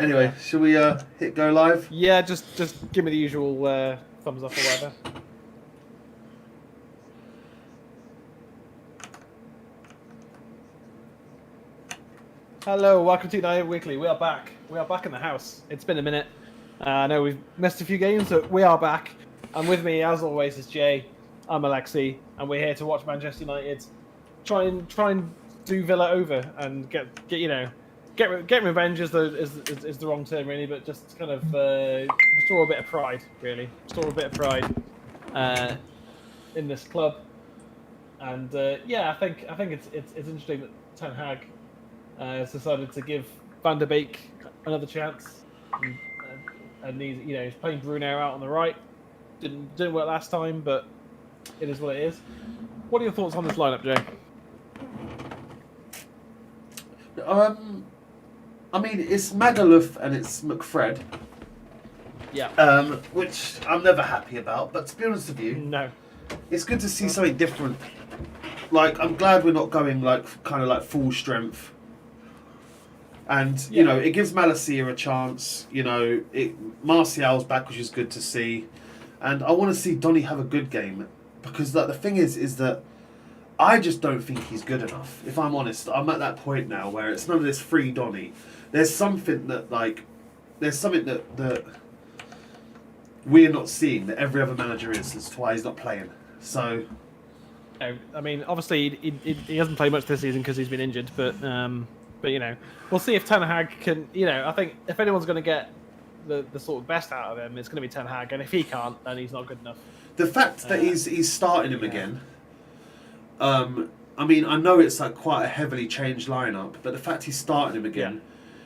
Anyway, shall we hit go live? Yeah, just give me the usual thumbs up or whatever. Hello, welcome to United Weekly. We are back. We are back in the house. It's been a minute. I know we've missed a few games, but we are back. And with me, as always, is Jay. I'm Alexi, and we're here to watch Manchester United try and do Villa over and get revenge is the wrong term really, but just kind of restore a bit of pride, really. Restore a bit of pride in this club. And yeah, I think it's interesting that Ten Hag has decided to give Van der Beek another chance, and he's playing Bruno out on the right. Didn't work last time, but it is what it is. What are your thoughts on this lineup, Jay? I mean, it's Magaluf and it's McFred. Yeah. Which I'm never happy about, but to be honest with you, No. it's good to see something different. Like, I'm glad we're not going kind of full strength. And you know, it gives Malacia a chance. You know, Martial's back, which is good to see, and I want to see Donny have a good game, because the thing is that I just don't think he's good enough. If I'm honest, I'm at that point now where it's none of this free Donny. There's something that that we're not seeing that every other manager is. That's why he's not playing. So, I mean, obviously he hasn't played much this season because he's been injured, but you know, we'll see if Ten Hag can. You know, I think if anyone's going to get the sort of best out of him, it's going to be Ten Hag, and if he can't, then he's not good enough. The fact that he's starting him again. I mean, I know it's quite a heavily changed lineup, but the fact he's starting him again,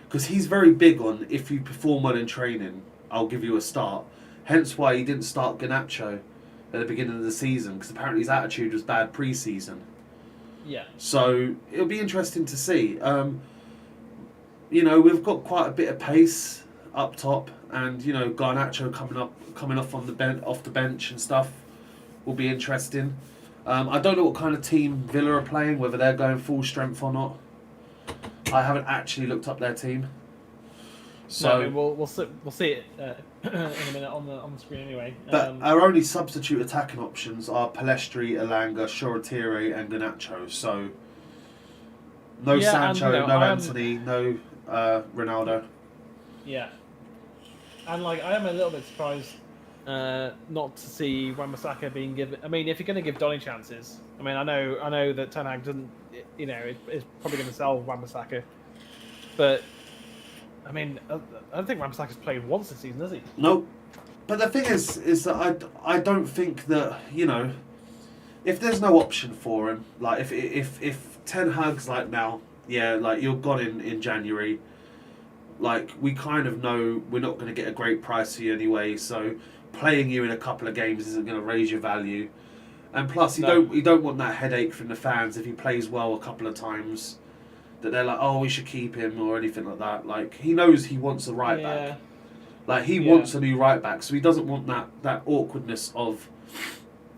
because he's very big on, if you perform well in training, I'll give you a start. Hence why he didn't start Garnacho at the beginning of the season, because apparently his attitude was bad pre-season. Yeah. So it'll be interesting to see. You know, we've got quite a bit of pace up top, and you know, Garnacho coming off the bench and stuff will be interesting. I don't know what kind of team Villa are playing, whether they're going full strength or not. I haven't actually looked up their team. So no, I mean, we'll see it in a minute on the screen anyway. But our only substitute attacking options are Palestri, Elanga, Shoretire, and Garnacho. So no Sancho, no Anthony, no Ronaldo. Yeah, and I am a little bit surprised not to see Wan-Bissaka being given. I mean, if you're going to give Donny chances, I mean, I know that Ten Hag doesn't, you know, is probably going to sell Wan-Bissaka, but I mean, I don't think Wan-Bissaka's played once this season, has he? Nope. But the thing is that I don't think that, you know, if there's no option for him, like if Ten Hag's now, you're gone in January, we kind of know we're not going to get a great price for you anyway, so playing you in a couple of games isn't going to raise your value. And plus, you don't want that headache from the fans if he plays well a couple of times, that they're like, oh, we should keep him or anything like that. He knows he wants a right back. He wants a new right back, so he doesn't want that awkwardness of.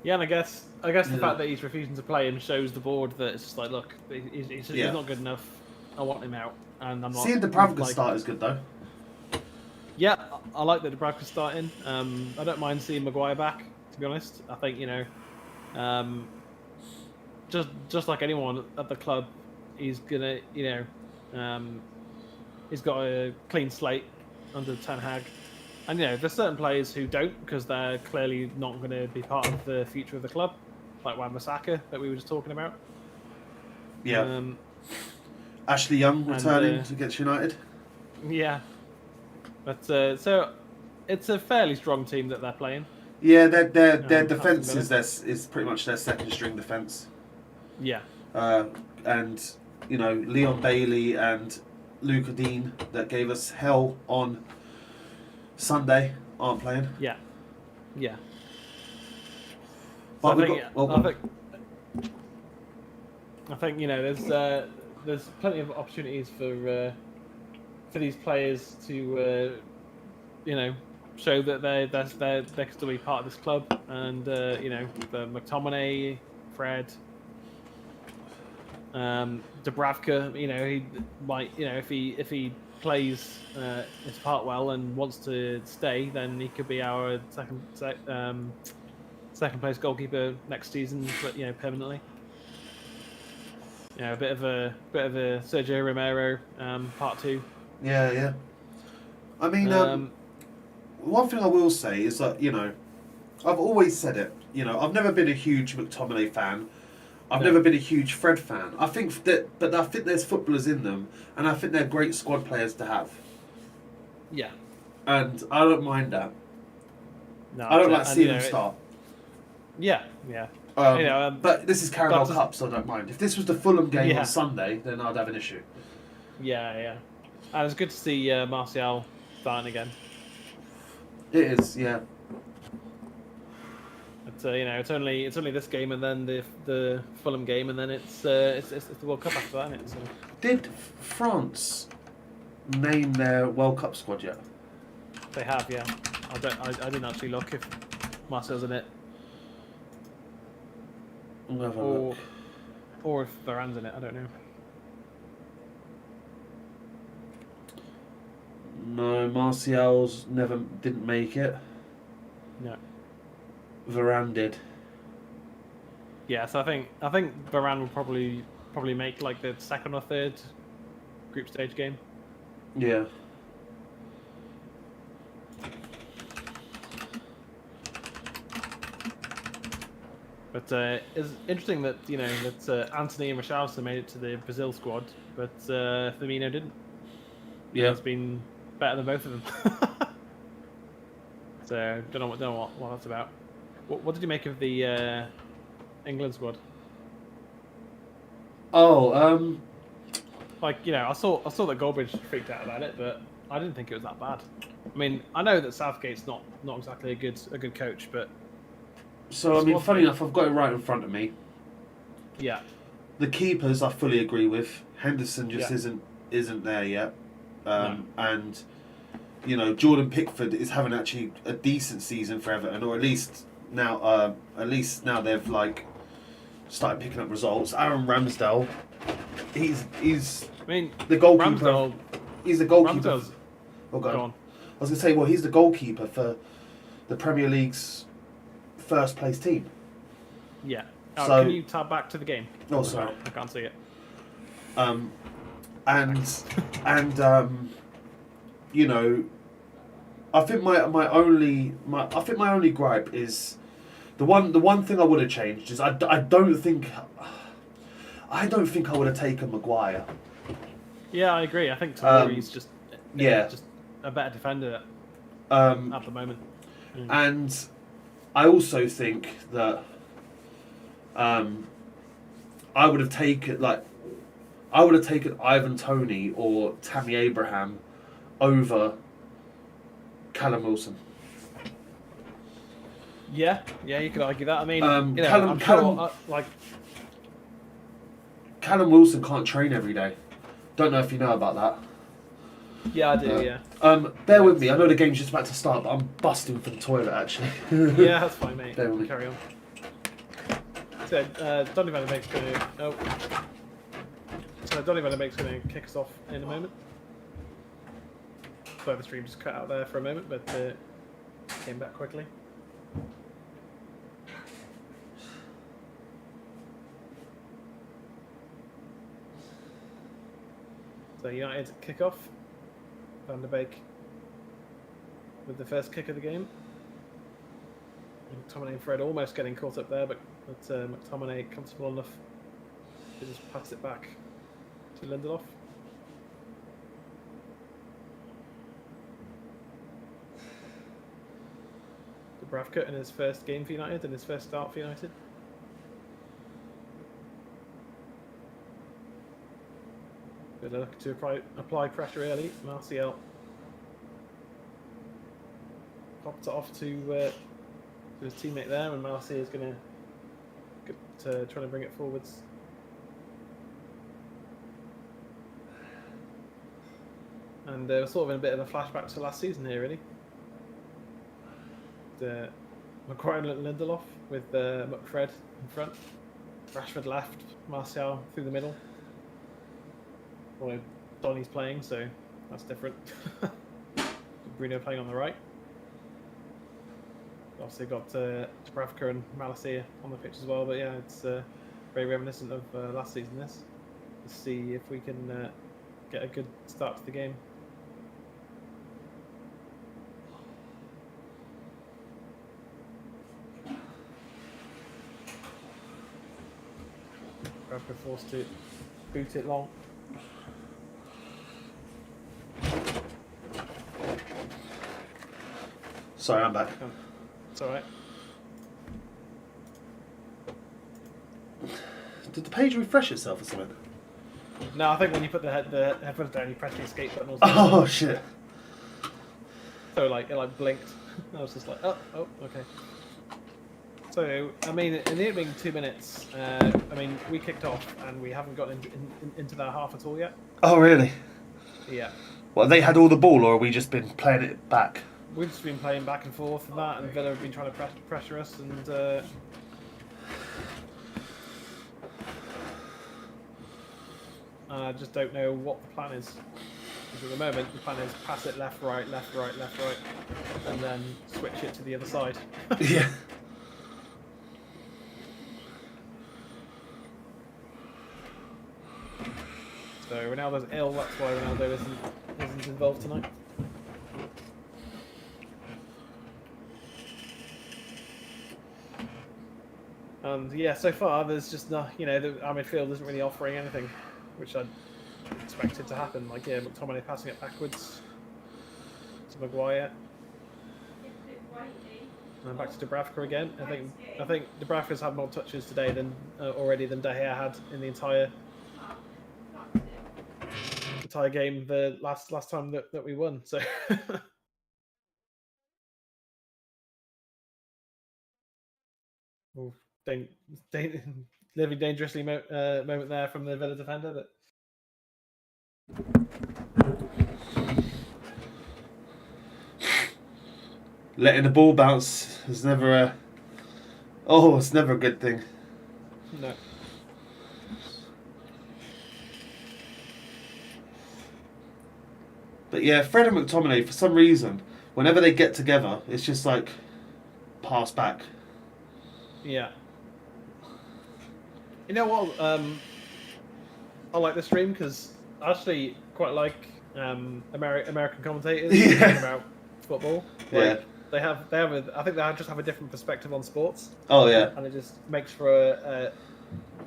Yeah, and I guess the fact that he's refusing to play him shows the board that it's just look, he's not good enough. I want him out, and I'm not. Seeing Dubravka start is good though. Yeah, I like that Dubravka's starting. I don't mind seeing Maguire back. To be honest, I think just like anyone at the club, he's gonna he's got a clean slate under Ten Hag, and there's certain players who don't because they're clearly not going to be part of the future of the club, like Wan-Bissaka that we were just talking about. Yeah. Ashley Young returning against United. Yeah. But so it's a fairly strong team that they're playing. Yeah, their defence is pretty much their second string defence. Yeah. And Leon Bailey and Luca Dean that gave us hell on Sunday aren't playing. Yeah. Yeah. But I think there's plenty of opportunities for these players to show that they can still be part of this club, and the McTominay, Fred, Dubravka, he might, if he plays his part well and wants to stay, then he could be our second place goalkeeper next season, permanently. A bit of a Sergio Romero part 2. Yeah. I mean, one thing I will say is that I've always said it. I've never been a huge McTominay fan. I've never been a huge Fred fan. I think there's footballers in them, and I think they're great squad players to have. Yeah. And I don't mind that. No, I don't like seeing them start. Yeah. But this is Carabao Cup, so I don't mind. If this was the Fulham game on Sunday, then I'd have an issue. Yeah. And it's good to see Martial starting again. It is, yeah. But, it's only this game and then the Fulham game, and then it's the World Cup after that, isn't it? So. Did France name their World Cup squad yet? They have, yeah. I didn't actually look if Marcel's in it. Or if Varane's in it, I don't know. No, Martial's didn't make it. No. Varane did. Yeah, so I think Varane will probably make like the second or third group stage game. Yeah. But it's interesting that Anthony and Richarlison made it to the Brazil squad, but Firmino didn't. Yeah, it's been better than both of them. So don't know what that's about. What did you make of the England squad? Oh, I saw that Goldbridge freaked out about it, but I didn't think it was that bad. I mean, I know that Southgate's not exactly a good coach, but. So, I mean, funny enough, I've got it right in front of me. Yeah. The keepers I fully agree with. Henderson just isn't there yet. No. And, Jordan Pickford is having actually a decent season for Everton, or at least now they've, started picking up results. Aaron Ramsdale, he's the goalkeeper. Ramsdale, he's the goalkeeper. Ramsdale's, go on. I was going to say, well, he's the goalkeeper for the Premier League's first place team. Yeah. So, can you tab back to the game? Oh, sorry. I can't see it. I think my only gripe is the one thing I would have changed is I don't think I would have taken Maguire. Yeah, I agree. I think Tomori's just a better defender at the moment. And I also think that I would have taken Ivan Toney or Tammy Abraham over Callum Wilson. Yeah, you could argue that. I mean, Callum Wilson can't train every day. Don't know if you know about that. Yeah, I do. Yeah. Bear with me. I know the game's just about to start, but I'm busting for the toilet actually. Yeah, that's fine, mate. Bear with me. Carry on. So, Donny Van de Beek's going to kick us off in a moment. So the stream just cut out there for a moment, but came back quickly. So United kick off. Van de Beek with the first kick of the game. McTominay and Fred almost getting caught up there, but McTominay comfortable enough to just pass it back to Lindelof. Dubravka in his first game for United, in his first start for United. Good luck to apply pressure early. Martial popped it off to his teammate there, and Martial is going to try to bring it forwards. And we're sort of in a bit of a flashback to last season here, really. Maguire and Lindelof with Fred in front. Rashford left, Martial through the middle. Although Donny's playing, so that's different. Bruno playing on the right. Obviously got Dubravka and Malacia on the pitch as well, but yeah, it's very reminiscent of last season. This. Let's see if we can get a good start to the game. Dubravka forced to boot it long. Sorry, I'm back. Oh, it's alright. Did the page refresh itself or something? No, I think when you put the headphones down, you press the escape button or something. Oh shit! So it blinked. I was just like, oh, okay. So I mean, in the opening 2 minutes, I mean, we kicked off and we haven't gotten into their half at all yet. Oh really? Yeah. Well, they had all the ball, or have we just been playing it back? We've just been playing back and forth and that, and Villa have been trying to pressure us, and I just don't know what the plan is. Because at the moment, the plan is pass it left, right, left, right, left, right, and then switch it to the other side. Yeah. So Ronaldo's ill, that's why Ronaldo isn't involved tonight. And yeah, so far there's just no, our midfield isn't really offering anything, which I expected to happen. Like, yeah, McTominay passing it backwards to Maguire, and then back to Dubravka again. I think Dubravka's had more touches today than already than De Gea had in the entire game the last time that we won. So. Ooh. Living dangerously moment there from the Villa defender, but letting the ball bounce is never it's never a good thing. no. But yeah, Fred and McTominay, for some reason, whenever they get together, it's just like pass back. Yeah. You know what? I like the stream because I actually quite like American commentators talking about football. Like, Yeah. I think they just have a different perspective on sports, Oh yeah. and it just makes for a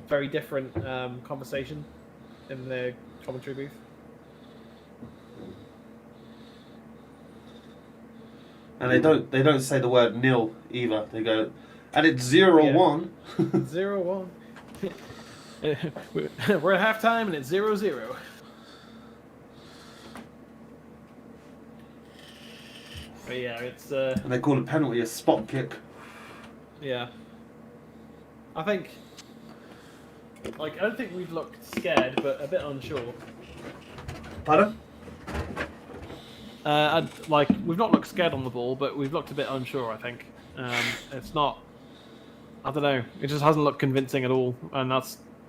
very different conversation in the commentary booth. And they don't say the word nil either. They go, and it's 0-1. 0-1. We're at halftime and it's 0-0. But yeah, it's And they call a penalty a spot kick. yeah. I think, I don't think we've looked scared, but a bit unsure. Pardon? We've not looked scared on the ball, but we've looked a bit unsure. I think it's not. I don't know. It just hasn't looked convincing at all, and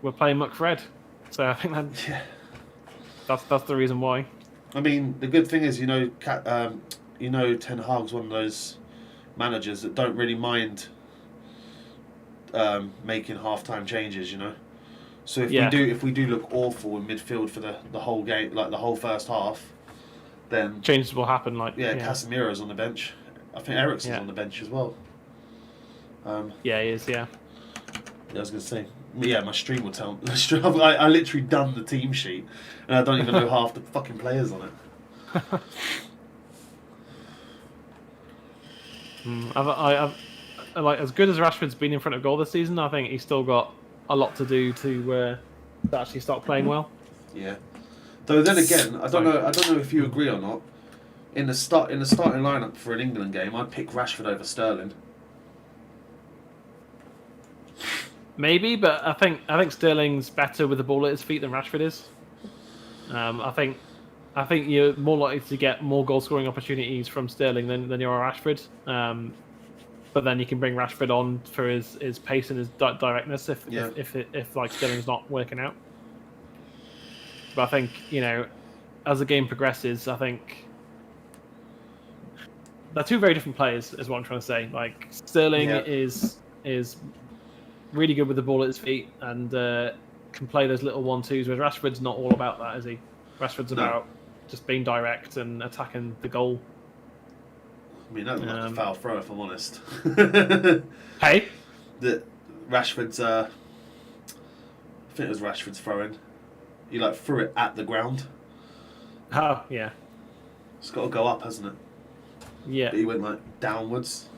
we're playing McFred, so I think that's the reason why. I mean, the good thing is, Ten Hag's one of those managers that don't really mind making halftime changes. So if we do look awful in midfield for the whole game, like the whole first half, then changes will happen. Casemiro's on the bench. I think Eriksen's on the bench as well. Yeah, he is. Yeah. I was going to say, my stream will tell. I literally done the team sheet, and I don't even know half the fucking players on it. I've like, as good as Rashford's been in front of goal this season, I think he's still got a lot to do to actually start playing well. Yeah. Though then again, I don't know if you agree or not. In the starting lineup for an England game, I'd pick Rashford over Sterling. Maybe, but I think Sterling's better with the ball at his feet than Rashford is. I think you're more likely to get more goal scoring opportunities from Sterling than you are Rashford. But then you can bring Rashford on for his pace and his directness if like Sterling's not working out. But I think as the game progresses, I think they're two very different players, is what I'm trying to say. Like Sterling is really good with the ball at his feet and can play those little 1-2s, whereas Rashford's not all about that, is he? Rashford's about just being direct and attacking the goal. I mean, that looked like a foul throw, if I'm honest. Hey? That Rashford's, I think it was Rashford's throwing. He like threw it at the ground. Oh, yeah. It's got to go up, hasn't it? Yeah. But he went like downwards.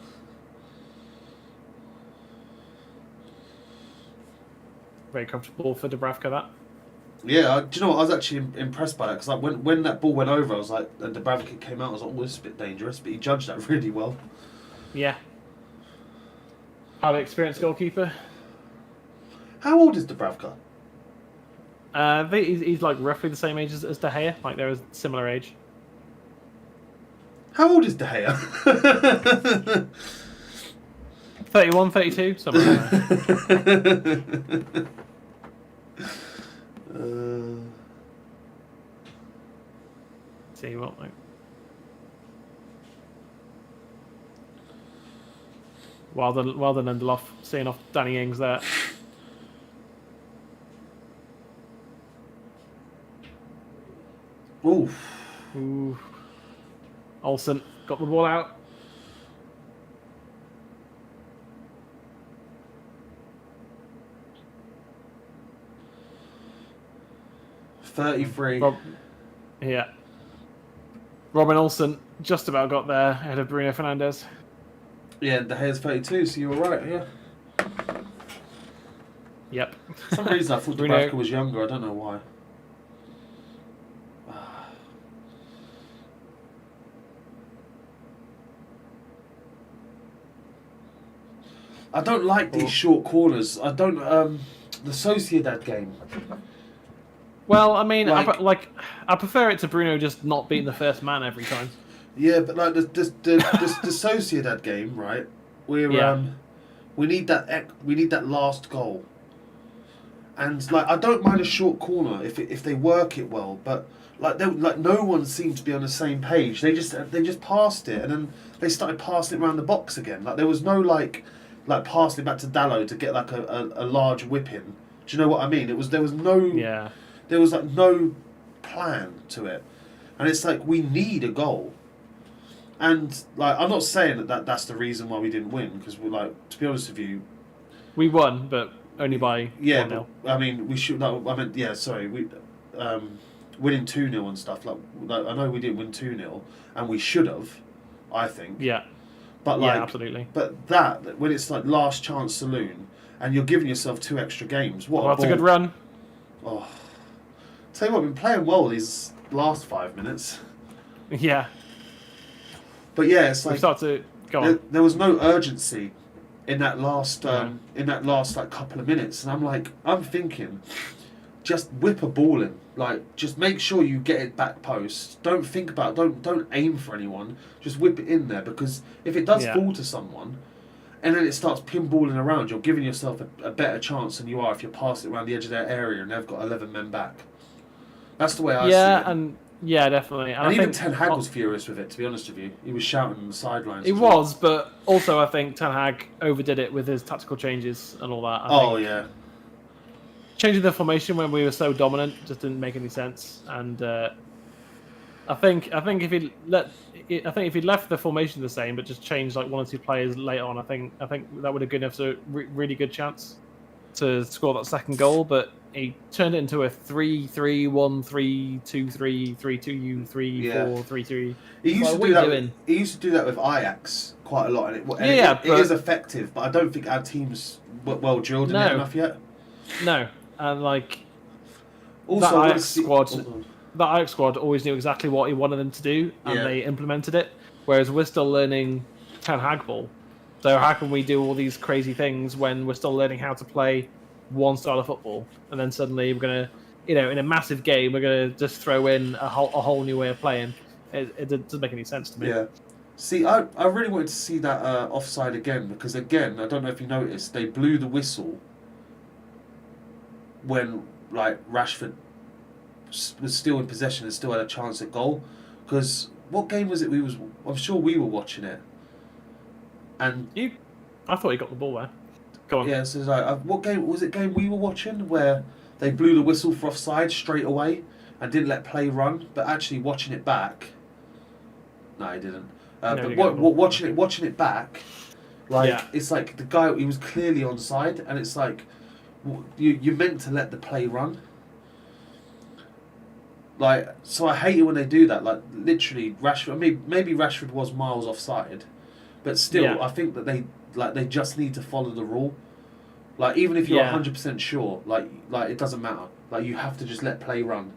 Very comfortable for Dubravka, that. Yeah, do you know what? I was actually impressed by that because like when that ball went over, I was like, and Dubravka came out, I was like, oh, this is a bit dangerous, but he judged that really well. Yeah. Highly experienced goalkeeper. How old is Dubravka? He's like roughly the same age as De Gea. Like they're a similar age. How old is De Gea? 31, 32, something like that. See what? Like, well done, Lindelof, seeing off Danny Ings there. Ooh. Olsen got the ball out. Yeah. Robin Olsen just about got there ahead of Bruno Fernandes. Yeah, De Gea's 32, so you were right, yeah. Yep. For some reason I thought Dubravka was younger, I don't know why. I don't like these short corners. I don't. The Sociedad game. Well, I mean, I prefer it to Bruno just not being the first man every time. Yeah, but like the Sociedad game, right? We need that last goal. And like I don't mind a short corner if they work it well, but like no one seemed to be on the same page. They just passed it and then they started passing it around the box again. Like there was no like passing it back to Dalot to get like a large whip in. Do you know what I mean? There was like no plan to it, and it's like we need a goal. And like I'm not saying that's the reason why we didn't win because we're like, to be honest with you, we won, but only by 1-0. I mean we should. Like, I meant we winning 2-0 and stuff. Like I know we didn't win 2-0, and we should have. I think. Yeah. But like, absolutely. But that when it's like last chance saloon, and you're giving yourself 2 extra games. That's a good run. Oh, tell you what, we've been playing well these last 5 minutes. Yeah. But yeah, it's like there was no urgency in that last like couple of minutes, and I'm thinking, just whip a ball in. Like, just make sure you get it back post. Don't think about don't aim for anyone. Just whip it in there because if it does fall to someone, and then it starts pinballing around, you're giving yourself a better chance than you are if you're passing it around the edge of their area and they've got 11 men back. That's the way I see it. Yeah, definitely. And even Ten Hag was furious with it, to be honest with you. He was shouting on the sidelines. He was, but also I think Ten Hag overdid it with his tactical changes and all that. Yeah. Changing the formation when we were so dominant just didn't make any sense, and I think if he'd left the formation the same but just changed like 1 or 2 players later on, I think that would have given us a really good chance to score that second goal. But he turned it into a 3-3-1-3-2-3 3-2-3-4-3-3. He used to do that. He used to do that with Ajax quite a lot, and it is effective. But I don't think our team's well drilled in it enough yet. No. And like also, that Ajax squad always knew exactly what he wanted them to do, and they implemented it. Whereas we're still learning Ten Hag ball. So how can we do all these crazy things when we're still learning how to play one style of football, and then suddenly we're gonna, in a massive game, we're gonna just throw in a whole new way of playing? It doesn't make any sense to me. Yeah. See, I really wanted to see that offside again because again, I don't know if you noticed, they blew the whistle when like Rashford was still in possession and still had a chance at goal. Because what game was it? I'm sure we were watching it. And I thought he got the ball there. Go on. yeah, so it's like, what game was it? Game we were watching where they blew the whistle for offside straight away and didn't let play run, but actually watching it back. No, he didn't. But watching it back, like it's like the guy, he was clearly onside, and it's like you're meant to let the play run. Like, so I hate it when they do that. Like, literally, Rashford. I mean, maybe Rashford was miles offside, but still, I think that they just need to follow the rule. Like, even if you're 100% sure, like it doesn't matter. Like, you have to just let play run.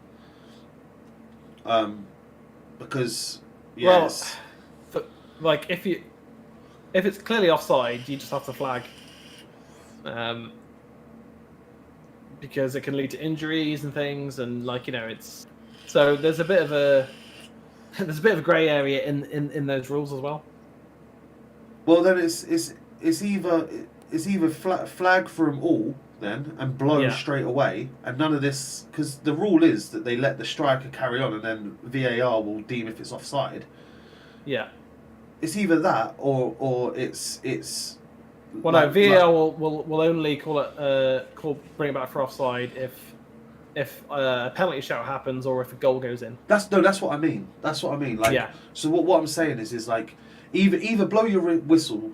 Because like if it's clearly offside, you just have to flag. Because it can lead to injuries and things, and it's. So there's a bit of a grey area in those rules as well. Well, then it's either flag for them all then and blow straight away, and none of this, because the rule is that they let the striker carry on and then VAR will deem if it's offside. Yeah. It's either that or it's. Well, no, VAR will only bring it back for offside if a penalty shout happens or if a goal goes in. That's what I mean. Like, so what I'm saying is like either blow your whistle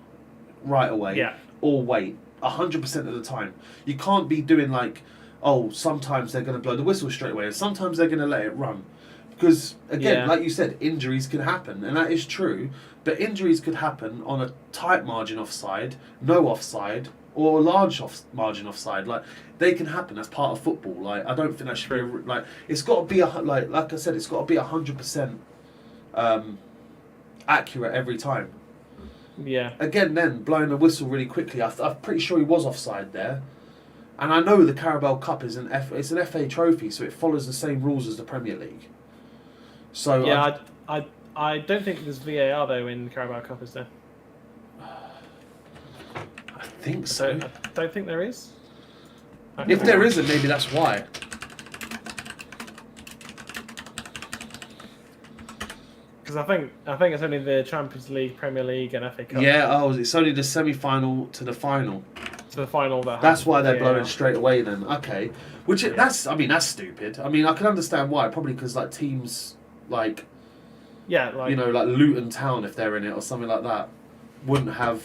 right away or wait 100% of the time. You can't be doing like, oh, sometimes they're going to blow the whistle straight away and sometimes they're going to let it run. Because, again, like you said, injuries can happen, and that is true. But injuries could happen on a tight margin offside, no offside, or a large margin offside. Like, they can happen. That's part of football. Like, I don't think that should be it's got to be like I said, it's got to be 100% accurate every time. Yeah. Again, then blowing the whistle really quickly. I'm pretty sure he was offside there. And I know the Carabao Cup is it's an FA trophy, so it follows the same rules as the Premier League. So yeah, I don't think there's VAR though in Carabao Cup, is there? I think so. I don't think there is. If there isn't, maybe that's why. Because I think it's only the Champions League, Premier League, and FA Cup. Yeah. It's only the semi-final to the final. To the final. That's why they're blowing straight away. Then okay, that's stupid. I mean, I can understand why. Probably because like teams. Like like Luton Town, if they're in it or something like that, wouldn't have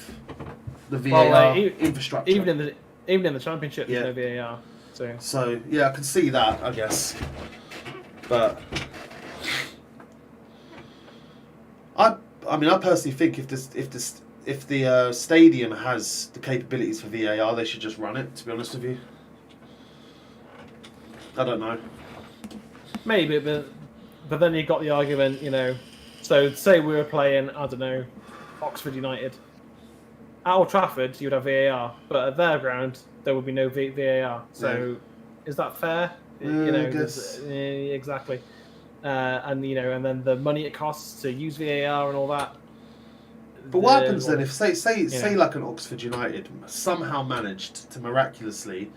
the VAR infrastructure. Even in the Championship, there's no VAR. So yeah, I can see that, I guess. But I personally think if the stadium has the capabilities for VAR, they should just run it. To be honest with you, I don't know. Maybe, but then you got the argument, So say we were playing, I don't know, Oxford United. At Old Trafford, you'd have VAR, but at their ground, there would be no VAR. So, is that fair? I guess. Exactly. And then the money it costs to use VAR and all that. But what happens then if say like an Oxford United somehow managed to miraculously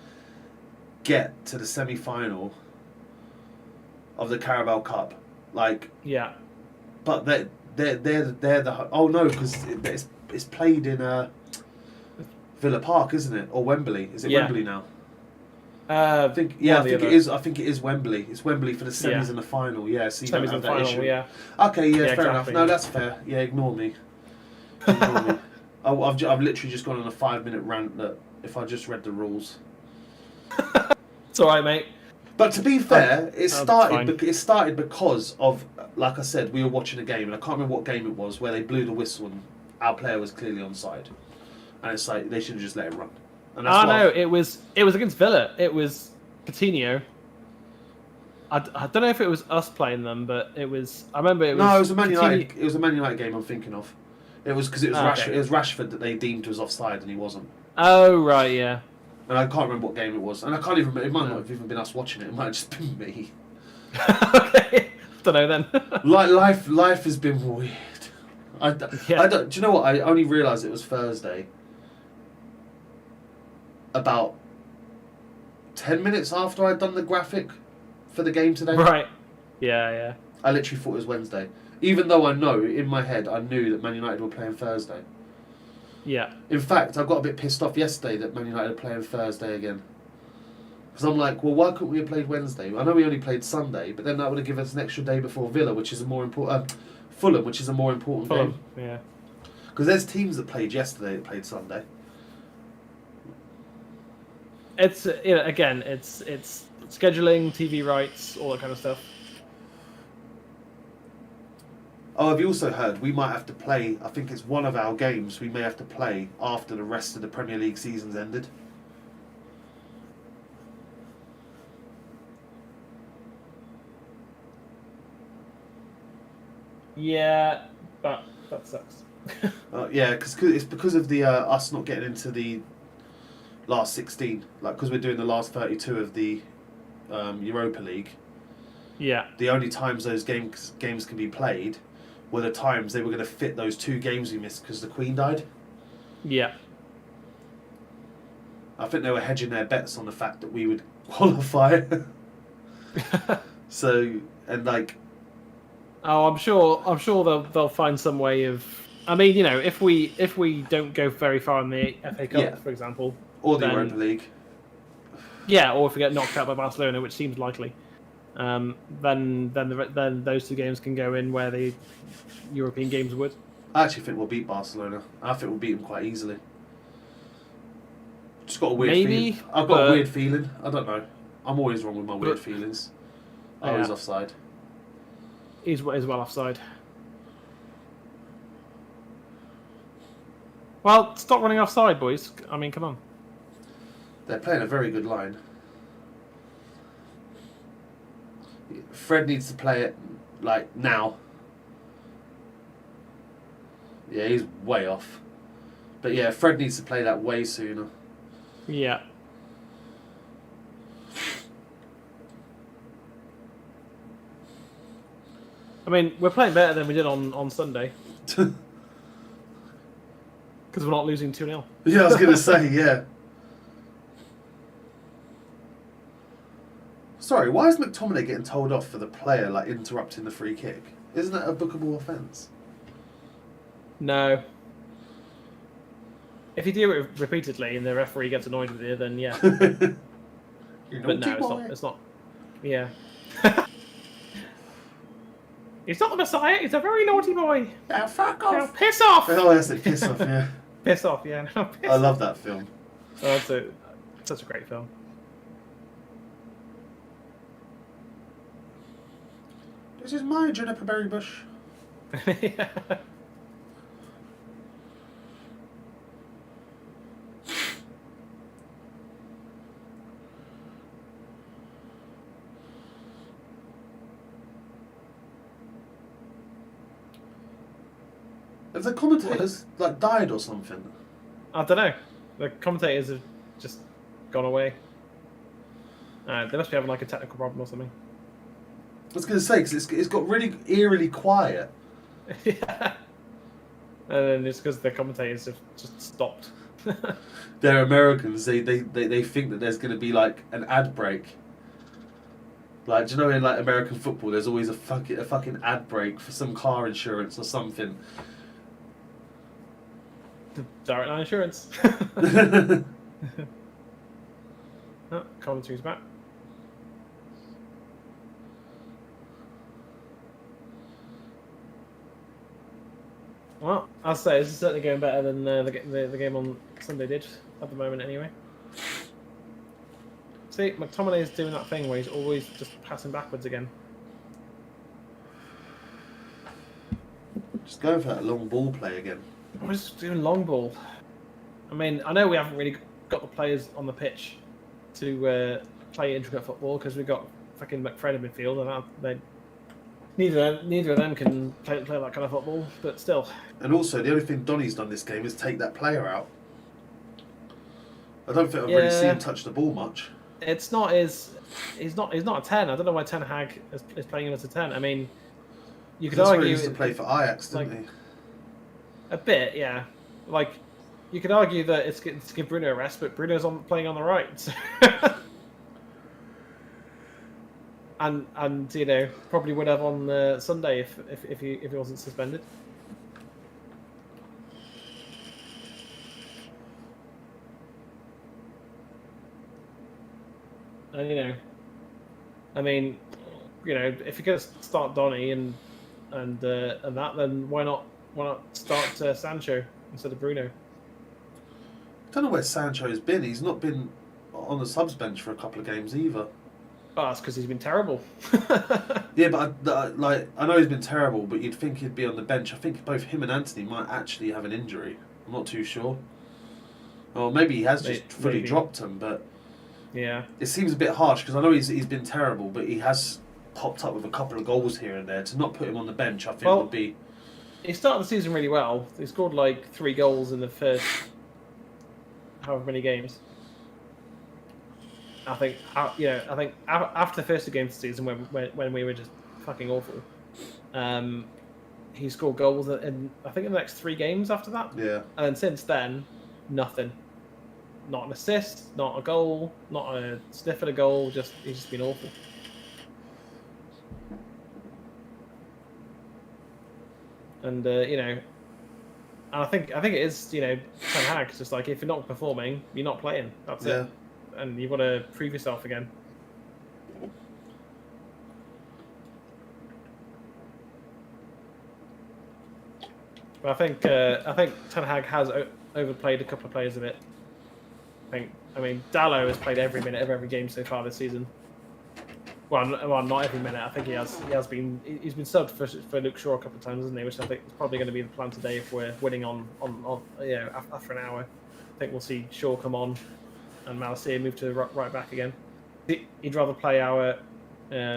get to the semi-final of the Carabao Cup, like but they're the because it's played in Villa Park, isn't it, or Wembley? Is it Wembley now? I think it is. I think it is Wembley. It's Wembley for the semis and the final. Yeah, so you don't have that issue. Yeah. Okay, fair enough. No, that's fair. Yeah, ignore me. I've literally just gone on a 5-minute rant that if I just read the rules. It's all right, mate. But to be fair, it started because of, like I said, we were watching a game, and I can't remember what game it was, where they blew the whistle and our player was clearly onside, and it's like they should have just let it run. And that's no, it was against Villa. It was Coutinho. I don't know if it was us playing them, but it was. I remember it was. No, it was a Man United. It was a Man United game I'm thinking of. It was because it was Rashford. It was Rashford that they deemed was offside, and he wasn't. Oh right, yeah. And I can't remember what game it was, and I can't even. It might not have even been us watching it. It might have just been me. Okay, don't know then. Life has been weird. I don't. Do you know what? I only realised it was Thursday. About 10 minutes after I'd done the graphic for the game today. Right. Yeah. I literally thought it was Wednesday. Even though I know, in my head, I knew that Man United were playing Thursday. Yeah. In fact, I got a bit pissed off yesterday that Man United are playing Thursday again. Because I'm like, well, why couldn't we have played Wednesday? I know we only played Sunday, but then that would have given us an extra day before Villa, which is a more important... Fulham, which is a more important game. Yeah. Because there's teams that played yesterday that played Sunday. It's again, it's scheduling, TV rights, all that kind of stuff. Oh, have you also heard we might have to play? I think it's one of our games we may have to play after the rest of the Premier League season's ended. Yeah, that sucks. Yeah, because it's because of the us not getting into the last 16, like because we're doing the last 32 of the Europa League. Yeah. The only times those games can be played were the times they were going to fit those 2 games we missed because the Queen died. Yeah. I think they were hedging their bets on the fact that we would qualify. So, and like... Oh, I'm sure they'll find some way of... I mean, if we don't go very far in the FA Cup, for example... Or the Europa League. Yeah, or if we get knocked out by Barcelona, which seems likely, then those 2 games can go in where the European games would. I actually think we'll beat Barcelona. I think we'll beat them quite easily. Just got a weird feeling. I've got a weird feeling. I don't know. I'm always wrong with my weird feelings. Oh, he's offside. He's well offside. Well, stop running offside, boys. I mean, come on. They're playing a very good line. Fred needs to play it, like, now. Yeah, he's way off. But yeah, Fred needs to play that way sooner. Yeah. I mean, we're playing better than we did on Sunday. Because we're not losing 2-0. Yeah, I was going to say, yeah. Sorry, why is McTominay getting told off for the player, like, interrupting the free kick? Isn't that a bookable offence? No. If you do it repeatedly and the referee gets annoyed with you, then yeah. But no, it's not. Yeah. He's not the Messiah. He's a very naughty boy. Now fuck off. Now piss off. Oh, that's it. Piss off. Yeah. Piss off. Yeah. No, piss I love that film. Oh, that's such a great film. This is my juniper berry bush. Yeah. Have the commentators like died or something? I don't know. The commentators have just gone away. They must be having like a technical problem or something. I was going to say, because it's got really eerily quiet. Yeah. And then it's because the commentators have just stopped. They're Americans. They think that there's going to be like an ad break. Like, do you know in like American football, there's always a fucking ad break for some car insurance or something. Direct Line Insurance. Oh, commentary's back. Well, I'll say this is certainly going better than the game on Sunday did at the moment, anyway. See, McTominay is doing that thing where he's always just passing backwards again. Just going for that long ball play again. We're just doing long ball. I mean, I know we haven't really got the players on the pitch to play intricate football because we've got fucking McFred in midfield, and neither of them can play that kind of football. But still. And also, the only thing Donny's done this game is take that player out. I don't think I've really seen him touch the ball much. It's not his. He's not a 10. I don't know why Ten Hag is playing him as a 10. I mean, you could argue he used to play for Ajax, didn't he? A bit, yeah. Like, you could argue that it's to give Bruno a rest, but Bruno's playing on the right. So. and probably would have on Sunday if he wasn't suspended. And I mean, if you're going to start Donny and that, then why not start Sancho instead of Bruno? I don't know where Sancho's been. He's not been on the subs bench for a couple of games either. Oh, that's because he's been terrible. Yeah, but I know he's been terrible, but you'd think he'd be on the bench. I think both him and Anthony might actually have an injury. I'm not too sure. Or maybe he has just fully dropped him, but yeah, it seems a bit harsh because I know he's been terrible, but he has popped up with a couple of goals here and there. To not put him on the bench, I think would be. He started the season really well. He scored like 3 goals in the first however many games. I think after the first 2 games of the season when we were just fucking awful, he scored goals in I think in the next 3 games after that. Yeah. And then since then, nothing. Not an assist, not a goal, not a sniff at a goal. He's just been awful. And and I think it is Ten Hag. It's just like if you're not performing, you're not playing. That's it. And you've got to prove yourself again. But I think Ten Hag has overplayed a couple of players a bit. I mean Dalot has played every minute of every game so far this season. Well, not every minute. I think he's been subbed for Luke Shaw a couple of times, isn't he? Which I think is probably going to be the plan today if we're winning on after an hour. I think we'll see Shaw come on and Malacia move to right back again. He'd rather play our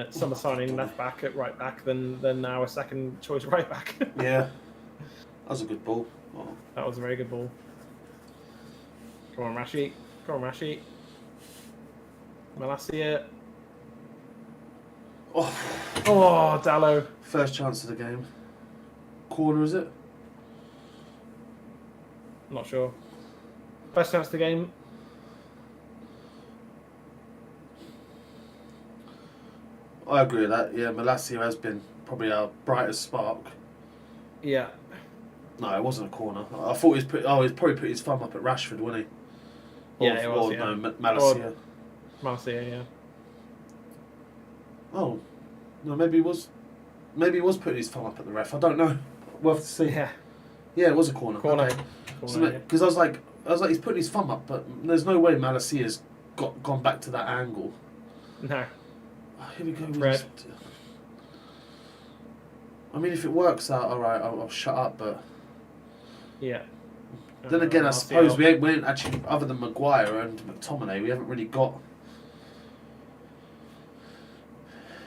summer signing left back at right back than our second choice right back. Yeah, that was a good ball. Oh. That was a very good ball. Come on, Rashi. Malacia. Oh, Dalot. First chance of the game. Corner, is it? I'm not sure. Best chance of the game. I agree with that. Yeah, Malacia has been probably our brightest spark. Yeah. No, it wasn't a corner. I thought he's probably put his thumb up at Rashford, wasn't he? Yeah, it was. No, Malacia. Malacia, yeah. Oh, no, maybe he was putting his thumb up at the ref. I don't know. We'll have to see. Yeah. Yeah, it was a corner. Corner. Because I was like, he's putting his thumb up, but there's no way Malacia's gone back to that angle. No. Oh, here we go. Red. I mean, if it works out, all right, I'll shut up. But yeah. Then again, I suppose we ain't actually, other than Maguire and McTominay, we haven't really got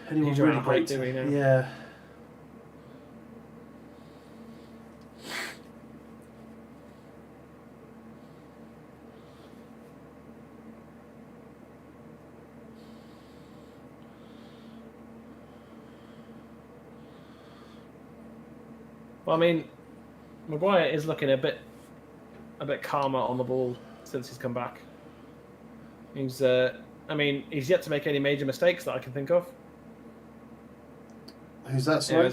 anyone really great. Do we now? Yeah. Well, I mean, Maguire is looking a bit calmer on the ball since he's come back. He's yet to make any major mistakes that I can think of. Who's that, sorry?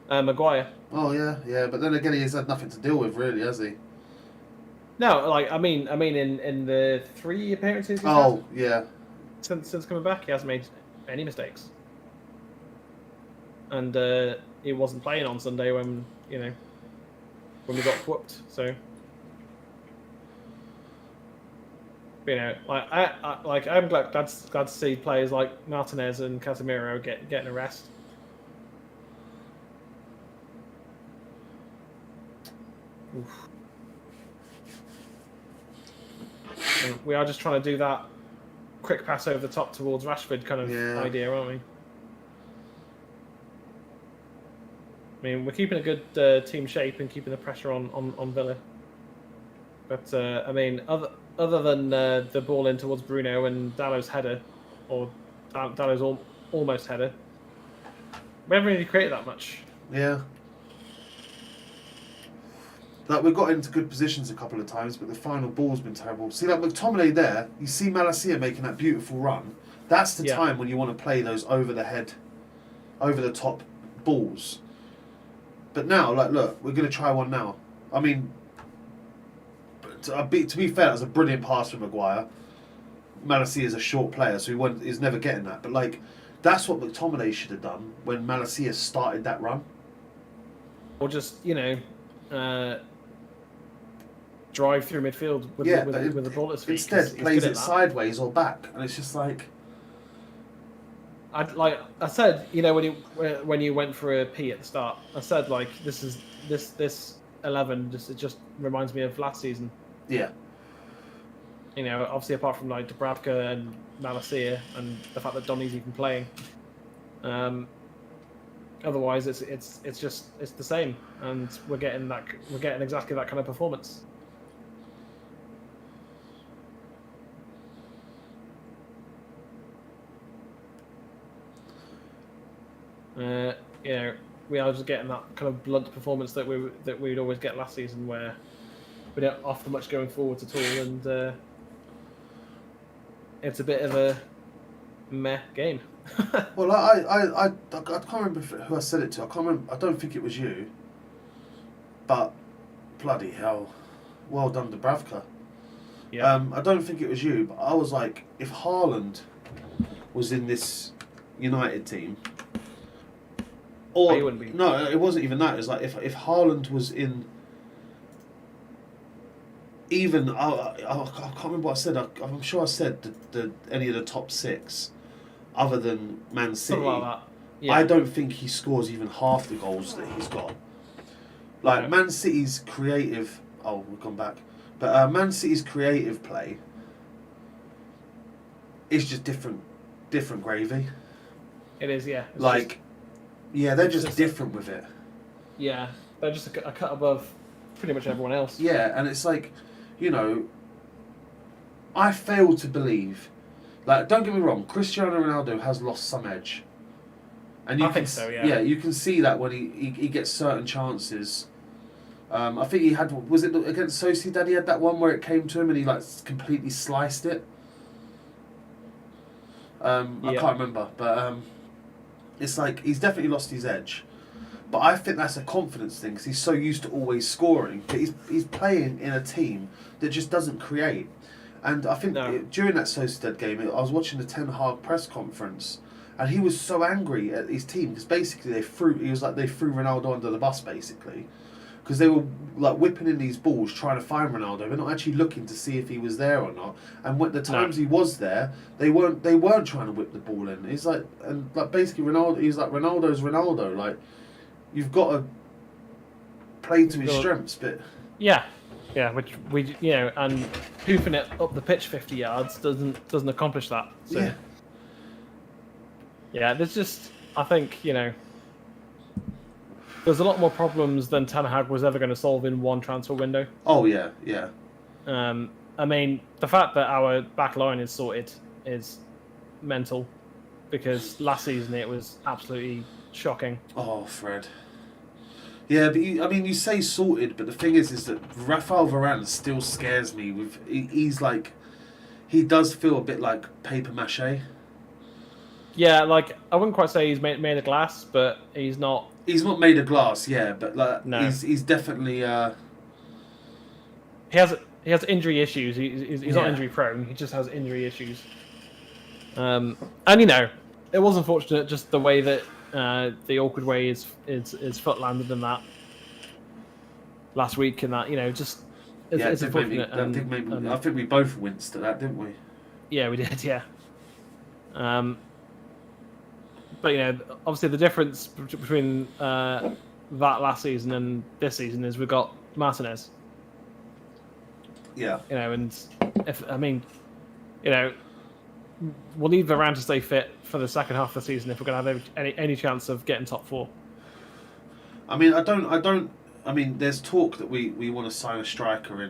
Maguire. Oh yeah, but then again, he's had nothing to deal with, really, has he? No, I mean, in the 3 appearances. Yeah. Since coming back, he hasn't made any mistakes. And he wasn't playing on Sunday when we got whooped. So, I'm glad to see players like Martinez and Casemiro getting a rest. Oof. And we are just trying to do that quick pass over the top towards Rashford kind of idea, aren't we? I mean, we're keeping a good team shape and keeping the pressure on Villa. But I mean, other than the ball in towards Bruno and Dalot's header, or Dalot's almost header, we haven't really created that much. Yeah. Like, we got into good positions a couple of times, but the final ball's been terrible. See, like McTominay there, you see Malacia making that beautiful run. That's the time when you want to play those over the top balls. But now, like, look, we're going to try one now. I mean, to be fair, that was a brilliant pass from Maguire. Malacia is a short player, so he's never getting that. But, like, that's what McTominay should have done when Malacia started that run. Or just, drive through midfield with the ball at his feet. Instead, plays it sideways or back. And it's just like... I said, when you went for a P at the start, I said, like, this 11 just reminds me of last season. Yeah. Obviously apart from like Dubravka and Malacia and the fact that Donny's even playing. Otherwise, it's the same, and we're getting exactly that kind of performance. We are just getting that kind of blunt performance that we'd always get last season, where we don't offer much going forwards at all, and it's a bit of a meh game. Well, I can't remember who I said it to. I can't remember. I don't think it was you. But bloody hell, well done, Dubravka. Yeah. I don't think it was you, but I was like, if Haaland was in this United team, or he wouldn't be. No, it wasn't even that. It was like if Haaland was in. Even I can't remember what I said. I'm sure I said any of the top 6, other than Man City. Like that. Yeah. I don't think he scores even half the goals that he's got. Like Man City's creative. Oh, we've gone back. But Man City's creative play is just different gravy. It is, yeah. They're just different with it. Yeah, they're just a cut above pretty much everyone else. Yeah, and it's like, I fail to believe. Like, don't get me wrong, Cristiano Ronaldo has lost some edge. And I think so, yeah. Yeah, you can see that when he gets certain chances. I think he had, was it against Sociedad, he had that one where it came to him and he like completely sliced it. I can't remember, but it's like he's definitely lost his edge. But I think that's a confidence thing because he's so used to always scoring. But he's playing in a team that just doesn't create. And I think during that Sociedad game, I was watching the Ten Hag press conference, and he was so angry at his team because basically they threw Ronaldo under the bus basically, because they were like whipping in these balls trying to find Ronaldo. They're not actually looking to see if he was there or not. And when the times he was there, they weren't trying to whip the ball in. It's like basically Ronaldo. He's like Ronaldo's Ronaldo. Like, you've got to play to his strengths, but which and hoofing it up the pitch 50 yards doesn't accomplish that. So, there's just, I think, there's a lot more problems than Ten Hag was ever going to solve in one transfer window. Oh yeah. I mean, the fact that our back line is sorted is mental, because last season it was absolutely shocking. Oh, Fred. Yeah, but you say sorted, but the thing is that Rafael Varane still scares me. He's like, he does feel a bit like paper mache. Yeah, like I wouldn't quite say he's made of glass, but he's not. He's not made of glass, yeah, but like no. he's definitely. He has injury issues. He's not injury prone. He just has injury issues. And it was unfortunate just the way that. The awkward way his foot landed in that last week, and that it's unfortunate. I think we both winced at that, didn't we? Yeah, we did. Yeah. But obviously the difference between that last season and this season is we've got Martinez. Yeah. And we'll need Varane to stay fit for the second half of the season if we're going to have any chance of getting top 4. I mean, there's talk that we want to sign a striker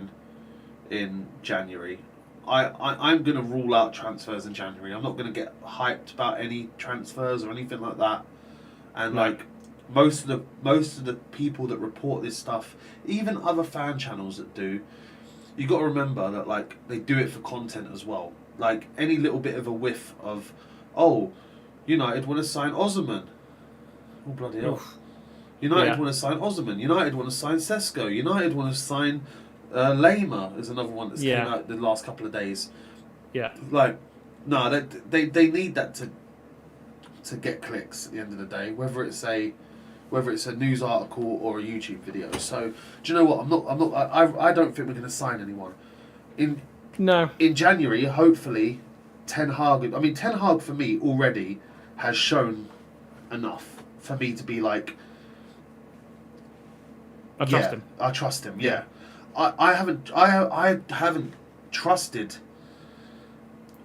in January. I'm going to rule out transfers in January. I'm not going to get hyped about any transfers or anything like that. And like most of the people that report this stuff, even other fan channels that do, you got to remember that like they do it for content as well. Like any little bit of a whiff of oh, United want to sign Osimhen. Oh, bloody hell. Oof. United Yeah. want to sign Osimhen. United want to sign Sesko. United want to sign Lema is another one that's came out the last couple of days. Yeah. Like, no, they need that to get clicks at the end of the day, whether it's a news article or a YouTube video. So, do you know what? I don't think we're going to sign anyone. In January, hopefully, Ten Hag for me already has shown enough for me to be like, I trust him. I trust him. Yeah, I haven't trusted.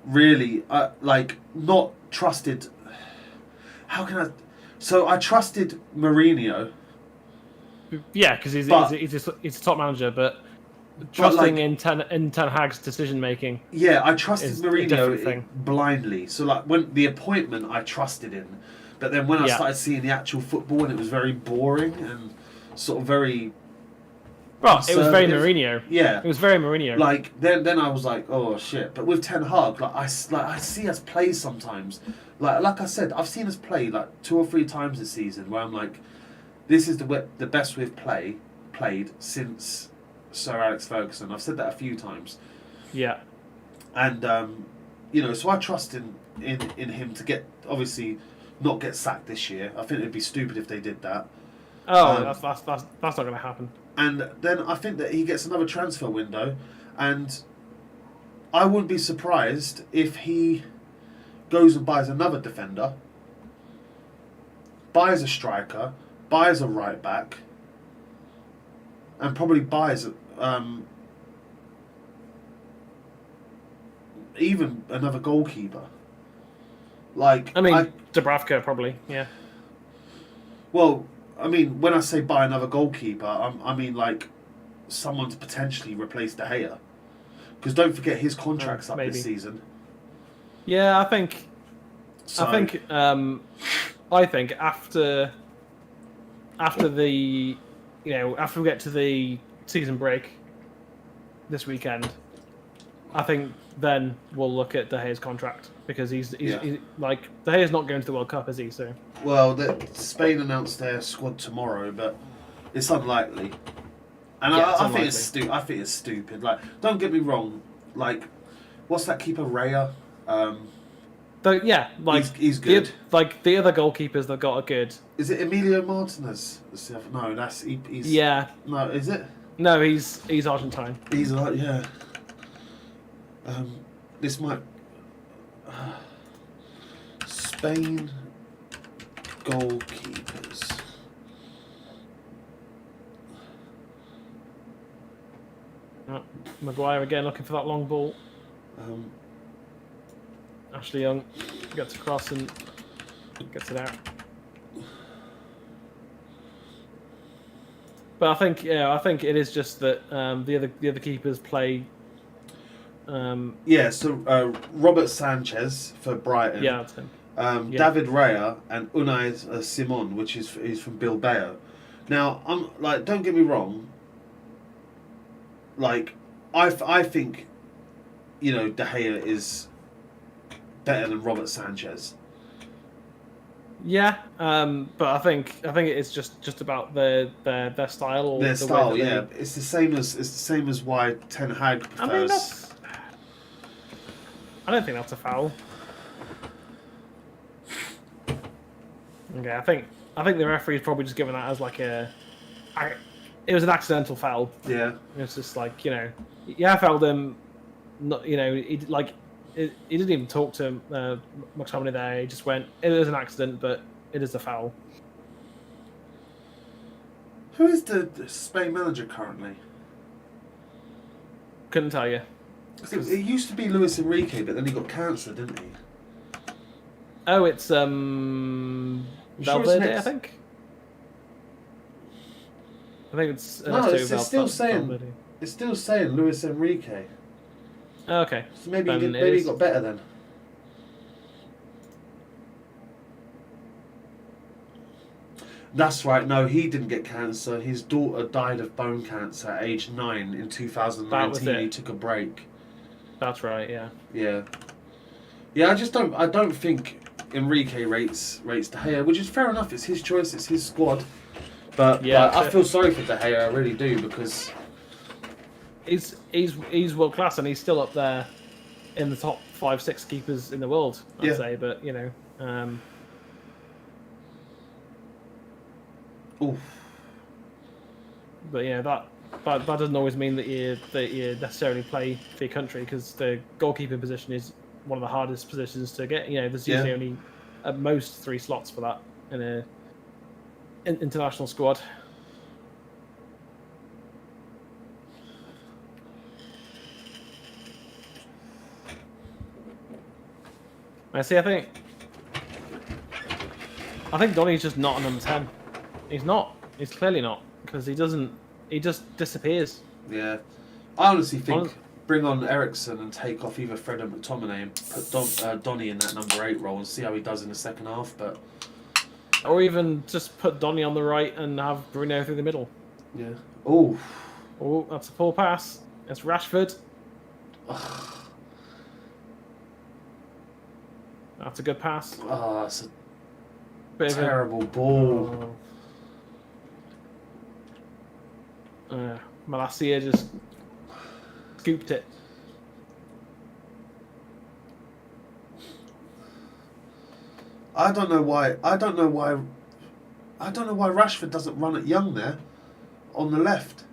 Really, not trusted. How can I? So I trusted Mourinho. Yeah, because he's a top manager, but trusting in Ten Hag's decision making. Yeah, I trusted Mourinho blindly. So like when the appointment, I trusted in, but then when I started seeing the actual football, and it was very boring and sort of very. Well, it was very Mourinho. Yeah, it was very Mourinho. Like then I was like, oh shit. But with Ten Hag, I see us play sometimes. Like I said, I've seen us play like 2 or 3 times this season where I'm like, this is the best we've played since Sir Alex Ferguson. I've said that a few times. Yeah. And so I trust in him to obviously not get sacked this year. I think it'd be stupid if they did that. Oh, that's not going to happen. And then I think that he gets another transfer window, and I wouldn't be surprised if he goes and buys another defender, buys a striker, buys a right back, and probably buys even another goalkeeper. Dubravka probably, yeah. Well, when I say buy another goalkeeper, I mean like someone to potentially replace De Gea. Because don't forget his contract's up this season. Yeah, I think after the after we get to the season break this weekend, I think then we'll look at De Gea's contract because he's like De Gea's not going to the World Cup, is he? So well, Spain announced their squad tomorrow, but it's unlikely. And I think it's stupid. Like, don't get me wrong. Like, what's that keeper Raya? He's good. The other goalkeepers that got are good. Is it Emilio Martinez? No, he's. Yeah. No, is it? No, he's Argentine. He's yeah. This might. Spain goalkeepers. Maguire again looking for that long ball. Ashley Young gets across and gets it out. But I think it is just that the other keepers play. So Robert Sanchez for Brighton. Yeah, that's him. David Raya and Unai Simon, he's from Bilbao. Now, I'm like, don't get me wrong. Like, I think, De Gea is better than Robert Sanchez. Yeah, but I think it's just about their style. Or their style, yeah. It's the same as why Ten Hag prefers. I don't think that's a foul. Okay, I think the referee's probably just given that as like it was an accidental foul. Yeah. It's just like, fouled him. Not, he didn't even talk to McTominay there. He just went, it is an accident, but it is a foul. Who is the Spain manager currently? Couldn't tell you. It used to be Luis Enrique, but then he got cancer, didn't he? Oh, it's Valverde, I think. I think it's it's still saying Luis Enrique. Oh, okay. So maybe he got better then. That's right. No, he didn't get cancer. His daughter died of bone cancer at age 9 in 2019. He took a break. That's right. Yeah. Yeah. Yeah, I don't think Enrique rates De Gea, which is fair enough. It's his choice. It's his squad. But Yeah, I feel sorry for De Gea. I really do because he's world class and he's still up there in the top 5-6 keepers in the world. I'd say, but you know. Oof. But yeah, that doesn't always mean that you necessarily play for your country, because the goalkeeping position is one of the hardest positions to get. You know, there's usually only at most 3 slots for that in a international squad. I think Donny's just not a number 10. He's not. He's clearly not, because he just disappears. Yeah, I honestly think bring on Ericsson and take off either Fred or McTominay and put Donny in that number 8 role and see how he does in the second half. But or even just put Donny on the right and have Bruno through the middle. Yeah. Oh, that's a poor pass. It's Rashford. That's a good pass. Oh, that's a Bit terrible ball. Malacia just scooped it. I don't know why Rashford doesn't run at Young there on the left.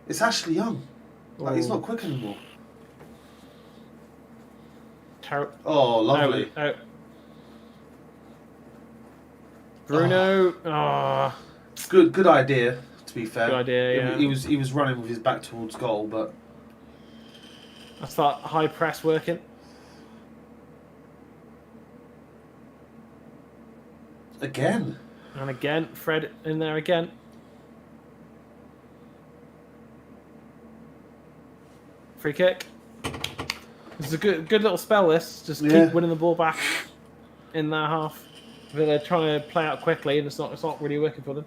It's Ashley Young. Like, he's not quick anymore. Oh, lovely. Bruno. Good idea, to be fair. Good idea, yeah. He was running with his back towards goal, but that's that high press working. Again. And again, Fred in there again. Free kick. This is a good little spell, this. Just keep winning the ball back in their half. They're trying to play out quickly, and it's not really working for them.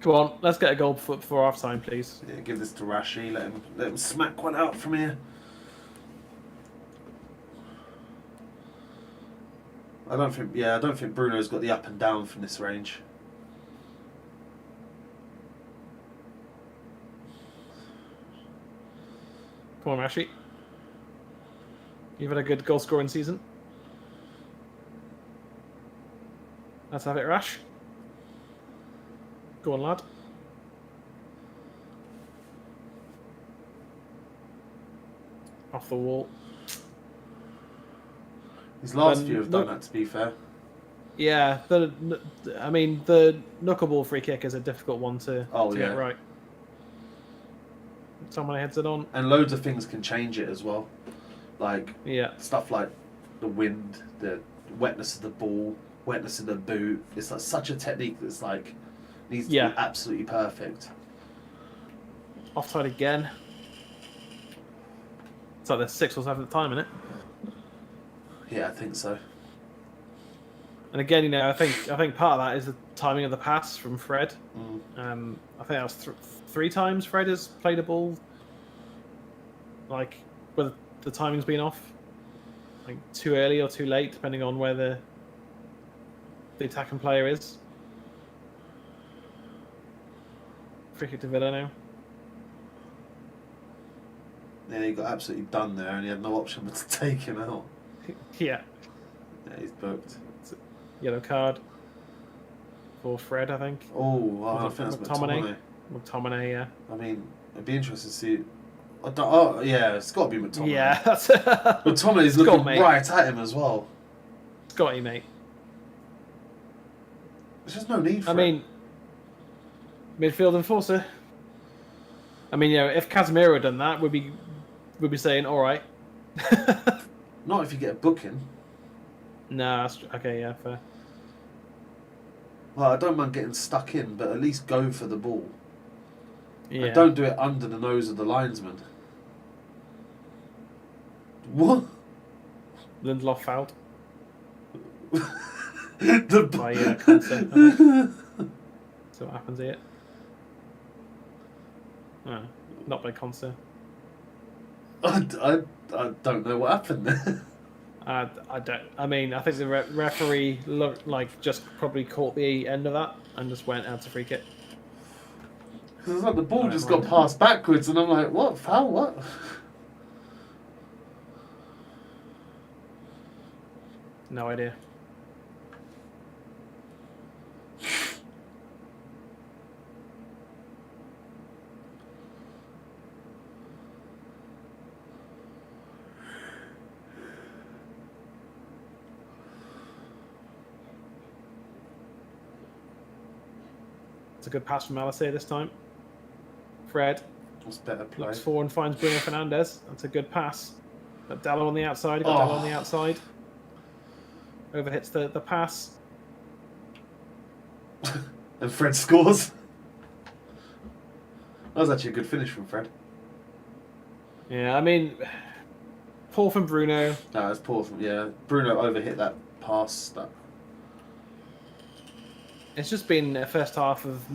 Come on, let's get a goal before half time, please. Yeah, give this to Rashi. Let him smack one out from here. I don't think Bruno's got the up and down from this range. Come on, Rashi. You've had a good goal scoring season. Let's have it, Rash. Go on, lad. Off the wall. His last few have done that, to be fair. Yeah, the knuckleball free kick is a difficult one to get right. Someone heads it on. And loads of things can change it as well. Like stuff like the wind, the wetness of the ball, wetness of the boot. It's like such a technique that's like needs to be absolutely perfect. Offside again. It's like the 6th or 7th time, isn't it? Yeah, I think so. And again, I think part of that is the timing of the pass from Fred. I think that was 3 times Fred has played a ball like with the timing's been off, like too early or too late, depending on where the attacking player is. Free kick to Villa now. Yeah, he got absolutely done there, and he had no option but to take him out. Yeah, he's booked. Yellow card for Fred, I think. I think that's McTominay. McTominay, yeah. I mean, it'd be interesting to see. It's got to be McTominay. Yeah, that's McTominay's looking right at him as well. Scotty, mate. There's just no need for it. I mean, midfield enforcer. I mean, if Casemiro had done that, we'd be saying, all right. Not if you get a booking. No, okay, yeah, fair. Well, I don't mind getting stuck in, but at least go for the ball. Yeah. And don't do it under the nose of the linesman. What? Lindelof fouled. By Conte, I think. So what happens here? No, not by Conte. I don't know what happened there. I don't. I mean, I think the referee looked like just probably caught the end of that and just went out to free kick. Because it's like the ball Alright, just right. got passed backwards, and I'm like, what foul? What? No idea. It's a good pass from ALEXI this time. Fred What's better play? looks forward and finds Bruno Fernandes. That's a good pass. Got Dallo on the outside. Got Dallo on the outside. Overhits the pass. And Fred scores. That was actually a good finish from Fred. Yeah, I mean, poor from Bruno. No, it's poor from Bruno overhit that pass. It's just been a first half of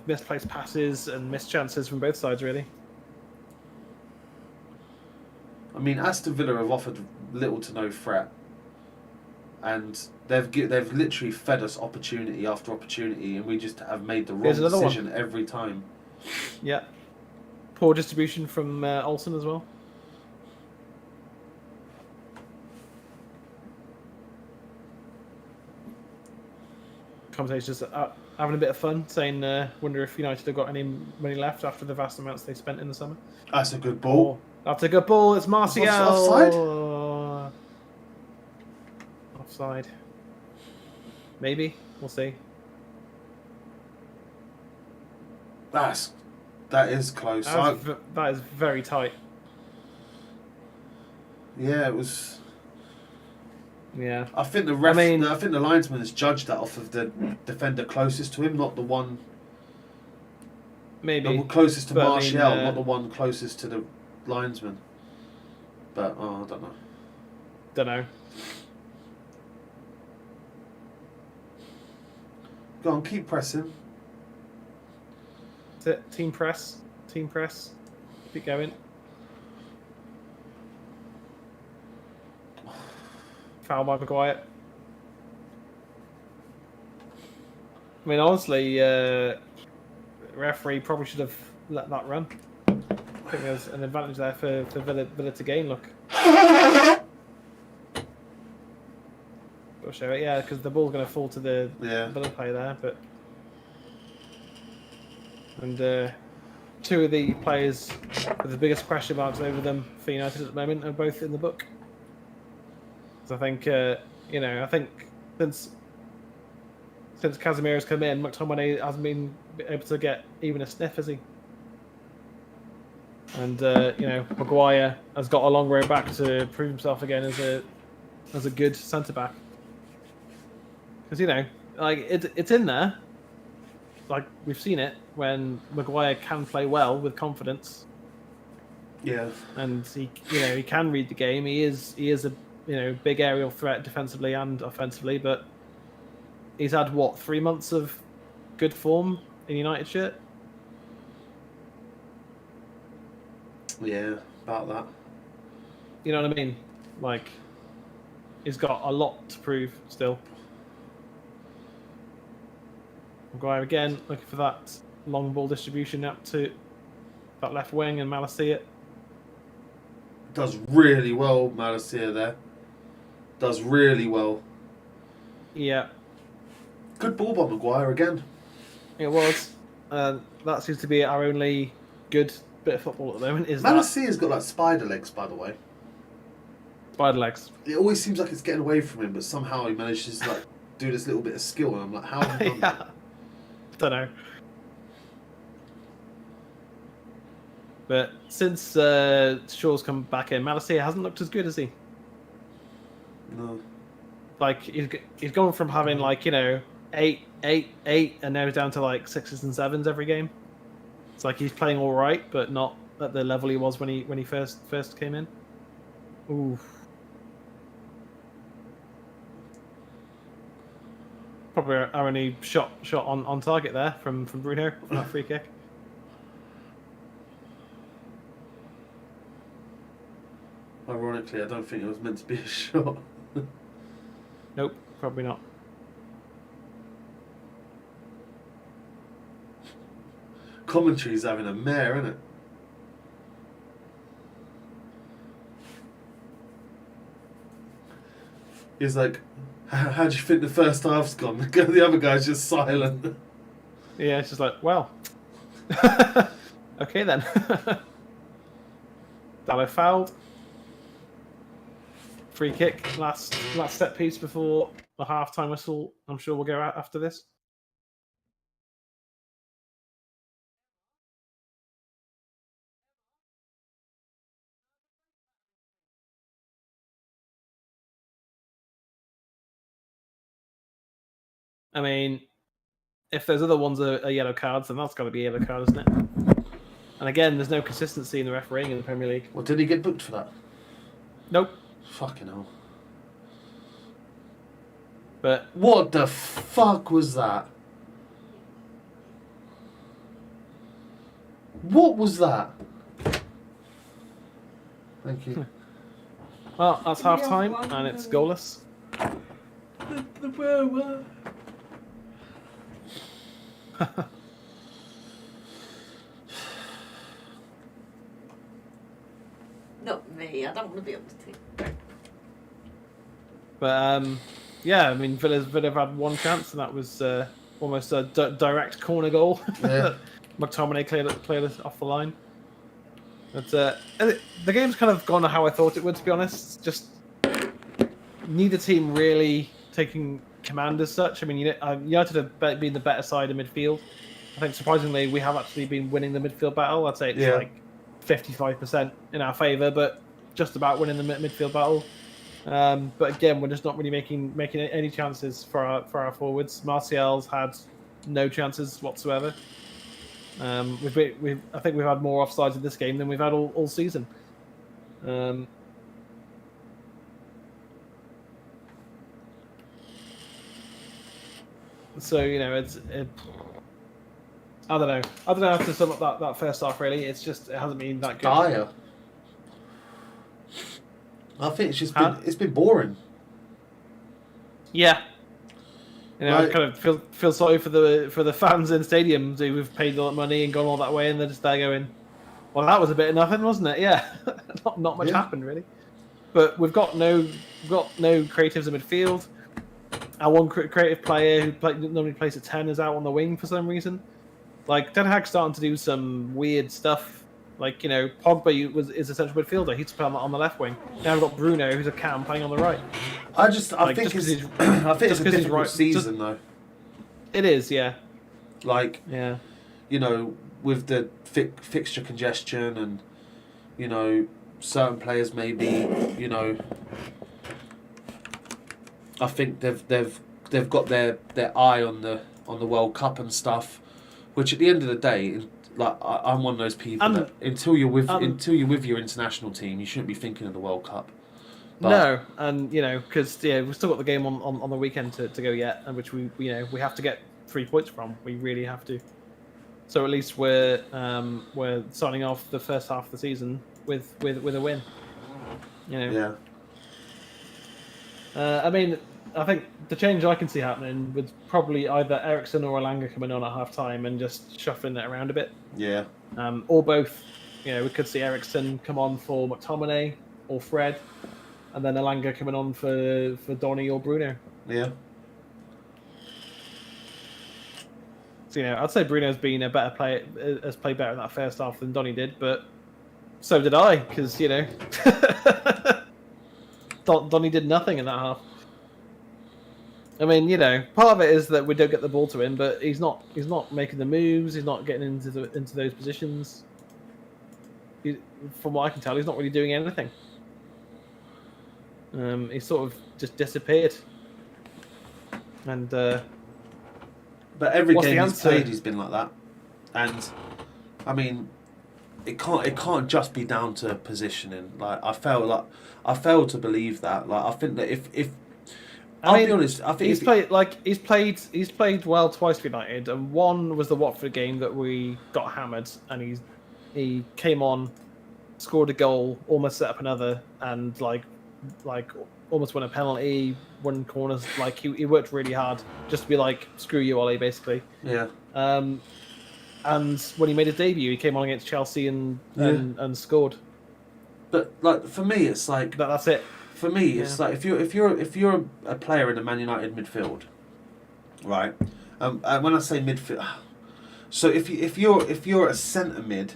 misplaced passes and missed chances from both sides, really. I mean, Aston Villa have offered little to no threat, and they've literally fed us opportunity after opportunity, and we just have made the wrong decision every time. Yeah. Poor distribution from Olsen as well. Commentators just having a bit of fun, saying, wonder if United have got any money left after the vast amounts they spent in the summer. That's a good ball. That's a good ball. It's Martial. Offside? Offside. Maybe. We'll see. That is close. That is very tight. Yeah, it was. Yeah. I think the I think the linesman has judged that off of the defender closest to him, not the one. Maybe. The closest to Martial, not the one closest to the linesman. But I don't know. Don't know. Go on, keep pressing. That's it. Team press. Team press. Keep going. Foul by Maguire. I mean, honestly, referee probably should have let that run. I think there's an advantage there for Villa to gain. Look. We'll show it, yeah, because the ball's going to fall to the Villa player there, but. And two of the players with the biggest question marks over them for United at the moment are both in the book. So I think, I think since Casemiro's come in, McTominay hasn't been able to get even a sniff, has he? And Maguire has got a long road back to prove himself again as a good centre back. Because it's in there. Like we've seen it when Maguire can play well with confidence. Yeah. And he can read the game. He is a big aerial threat defensively and offensively, but he's had 3 months of good form in United shirt. Yeah, about that. You know what I mean? Like, he's got a lot to prove still. Maguire again, looking for that long ball distribution up to that left wing, and Malacia. Does really well, Malacia there. Does really well. Yeah. Good ball by Maguire again. It was. That seems to be our only good bit of football at the moment. Malacia's got like spider legs, by the way. Spider legs. It always seems like it's getting away from him, but somehow he manages to like do this little bit of skill, and I'm like, how have you done that? Don't know. But since Shaw's come back in, Malacia hasn't looked as good, has he? No. Like he's gone from having 8, and now he's down to like 6s and 7s every game. It's like he's playing all right, but not at the level he was when he first came in. Ooh. Probably our only shot on target there from Bruno for that free kick. Ironically, I don't think it was meant to be a shot. Nope, probably not. Commentary's having a mare, isn't it? He's like, how do you think the first half's gone? The other guy's just silent. Yeah, it's just like, well, okay then. Dallo fouled. Free kick, last set piece before the half-time whistle. I'm sure we'll go out after this. I mean, if those other ones are yellow cards, then that's got to be a yellow card, isn't it? And again, there's no consistency in the refereeing in the Premier League. Well, did he get booked for that? Nope. Fucking hell. But what the fuck was that? What was that? Thank you. Well, that's half time and it's goalless. Not me. I don't want to be on the team. But yeah, I mean, Villa have had one chance, and that was almost a direct corner goal. Yeah. McTominay cleared it off the line. But the game's kind of gone how I thought it would, to be honest. Just neither team really taking command as such. I mean, United have been the better side in midfield. I think surprisingly we have actually been winning the midfield battle. I'd say it's like 55% in our favour, but just about winning the midfield battle. But again, we're just not really making any chances for our forwards. Martial's had no chances whatsoever. I think we've had more offsides in this game than we've had all season. So I don't know. I don't know how to sum up that first half. Really, it hasn't been that good. Dire. I think it's been boring. Yeah. I kind of feel sorry for the fans in stadiums who've paid all that money and gone all that way, and they're just there going, "Well, that was a bit of nothing, wasn't it?" Yeah, not much happened really. But we've got no creatives in midfield. Our one creative player who normally plays at 10 is out on the wing for some reason. Like Ten Hag's starting to do some weird stuff. Like Pogba is a central midfielder. He's playing on the left wing. Now we've got Bruno, who's a cam, playing on the right. I think it's a difficult season though. It is, yeah. Like, with the fixture congestion and certain players maybe I think they've got their eye on the World Cup and stuff, which at the end of the day, like I'm one of those people that until you're with your international team, you shouldn't be thinking of the World Cup. But, no, and because we've still got the game on the weekend to go yet, and which we have to get 3 points from. We really have to. So at least we're signing off the first half of the season with a win. Yeah. I mean, I think the change I can see happening was probably either Eriksen or Elanga coming on at half time and just shuffling it around a bit. Yeah. Or both. We could see Eriksen come on for McTominay or Fred, and then Elanga coming on for Donny or Bruno. Yeah. So I'd say Bruno's been a better player, has played better in that first half than Donny did, but so did I, because Donny did nothing in that half. I mean, part of it is that we don't get the ball to him, but he's not making the moves. He's not getting into those positions. From what I can tell, he's not really doing anything. He's sort of just disappeared. And but every game he's played, he's been like that. And I mean, it can't just be down to positioning. Like I fail to believe that. Like I think that if I'll be honest, I think he's played well twice for United, and one was the Watford game that we got hammered, and he came on scored a goal, almost set up another, and like almost won a penalty, won corners. Like he worked really hard just to be like, screw you, Ollie, basically. Yeah. And when he made his debut, he came on against Chelsea and scored. But like for me, it's like That's it. For me, it's like if you're a player in the Man United midfield, right? And when I say midfield, so if you're a centre mid,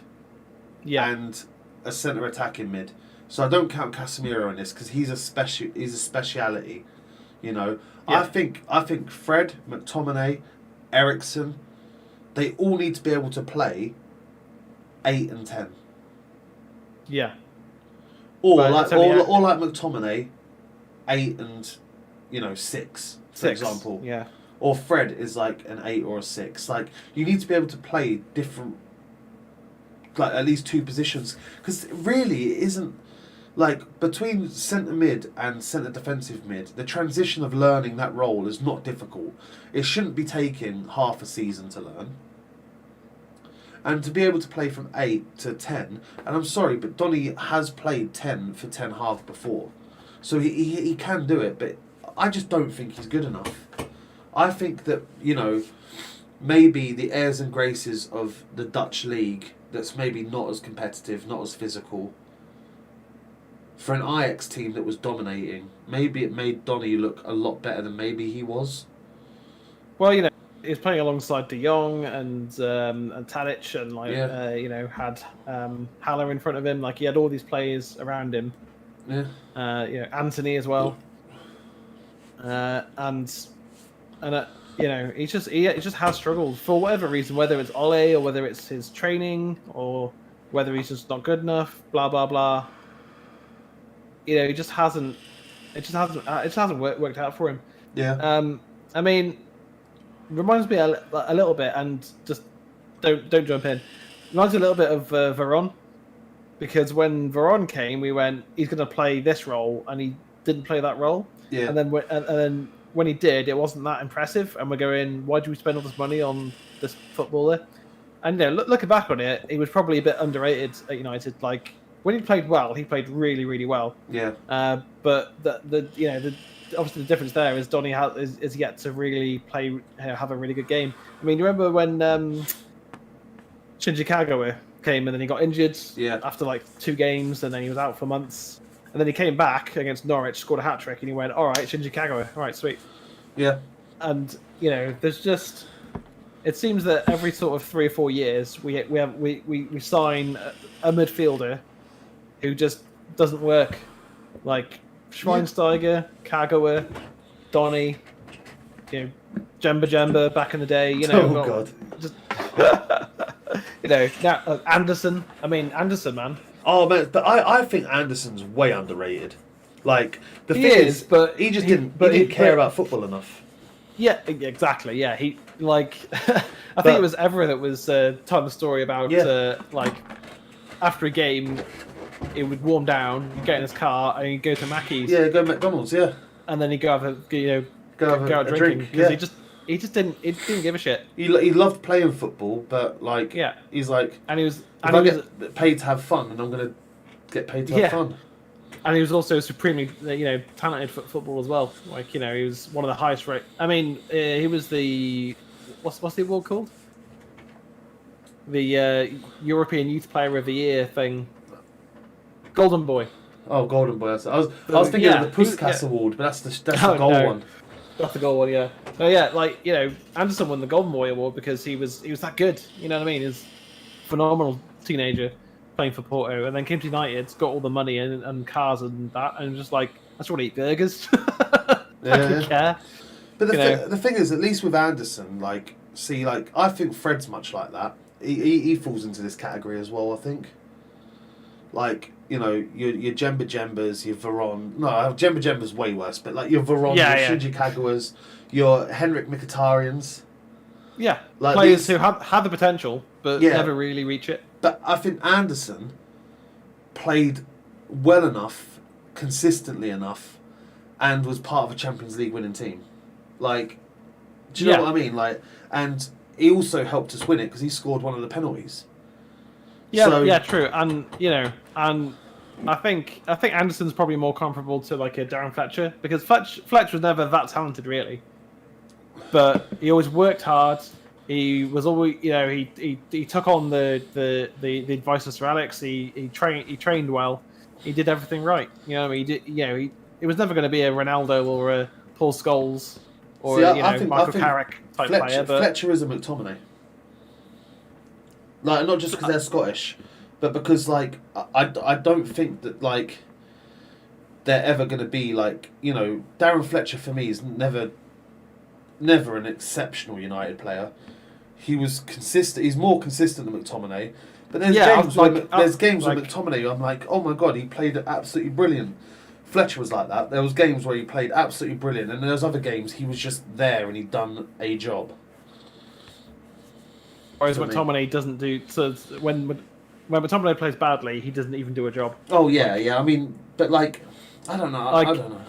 and a centre attacking mid, so I don't count Casemiro in this because he's a speciality, you know. Yeah. I think Fred, McTominay, Eriksen, they all need to be able to play 8 and 10. Yeah. Or like McTominay, 8 and 6, for example. Yeah. Or Fred is like an 8 or a 6. Like you need to be able to play different, like at least 2 positions, because really it isn't like between centre mid and centre defensive mid. The transition of learning that role is not difficult. It shouldn't be taking half a season to learn. And to be able to play from 8 to 10, and I'm sorry, but Donny has played 10 for Ten Hag before. So he can do it, but I just don't think he's good enough. I think that, maybe the airs and graces of the Dutch league, that's maybe not as competitive, not as physical, for an Ajax team that was dominating, maybe it made Donny look a lot better than maybe he was. Well, he was playing alongside De Jong and Tadic, and had Haller in front of him. Like he had all these players around him. Yeah. Anthony as well. He just has struggled for whatever reason, whether it's Ole or whether it's his training or whether he's just not good enough. Blah blah blah. It just hasn't worked out for him. Yeah. I mean. Reminds me a little bit, and just don't jump in. Reminds me a little bit of Veron, because when Veron came, we went, he's going to play this role, and he didn't play that role. Yeah. And then when he did, it wasn't that impressive, and we're going, why do we spend all this money on this footballer? And looking back on it, he was probably a bit underrated at United. Like when he played well, he played really really well. Yeah. But obviously the difference there is Donny is yet to really play, have a really good game. I mean, you remember when Shinji Kagawa came and then he got injured after like 2 games, and then he was out for months, and then he came back against Norwich, scored a hat-trick, and he went, all right, Shinji Kagawa, all right, sweet. Yeah. And there's just, it seems that every sort of 3 or 4 years we sign a midfielder who just doesn't work. Like Schweinsteiger, Kagawa, Donny, Jemba back in the day. God. Just now Anderson. I mean, Anderson, man. Oh man, but I think Anderson's way underrated. Like the thing is, but he didn't care about football enough. Yeah, exactly. Yeah, he like. I think it was Evra that was telling the story about like after a game. He would warm down, get in his car, and he'd go to Mackey's. Yeah, go to McDonald's. Yeah, and then he'd go have a drink. Because he just didn't give a shit. He loved playing football, but like he's like, and he was get paid to have fun, and I'm gonna get paid to have fun. And he was also supremely talented football as well. Like he was one of the highest rate. I mean, he was the what's the award called? The European Youth Player of the Year thing. Golden Boy. Oh, Golden Boy. I was thinking of the Puskas Award, but that's the goal one. That's the goal one, yeah. Oh yeah, like Anderson won the Golden Boy Award because he was that good. You know what I mean? He's a phenomenal teenager playing for Porto, and then came to United, got all the money and cars and that, and just like I just want to eat burgers. I don't care. But the thing is, at least with Anderson, I think Fred's much like that. He falls into this category as well. I think. Your Jembas, your Veron. No, Jemba's way worse, but like your Veron, your Shinji Kagawas, your Henrik Mkhitaryan's. Yeah, players who had the potential, but never really reach it. But I think Anderson played well enough, consistently enough, and was part of a Champions League winning team. Do you know what I mean? And he also helped us win it because he scored one of the penalties. Yeah, So, yeah, true. And and I think Anderson's probably more comparable to like a Darren Fletcher because Fletcher was never that talented really, but he always worked hard. He was always, he took on the advice of Sir Alex. He trained well. He did everything right. He did. He was never going to be a Ronaldo or a Paul Scholes or see, I think Michael Carrick type player. But Fletcher is a McTominay. Like, not just because they're Scottish, but because like I don't think that like they're ever going to be like Darren Fletcher for me is never an exceptional United player. He was consistent. He's more consistent than McTominay. But there's games where McTominay, I'm like, oh my god, he played absolutely brilliant. Fletcher was like that. There was games where he played absolutely brilliant, and there's other games he was just there and he'd done a job. Whereas McTominay doesn't do so when McTominay plays badly, he doesn't even do a job. Oh yeah. I mean, but like, I don't know. I don't know.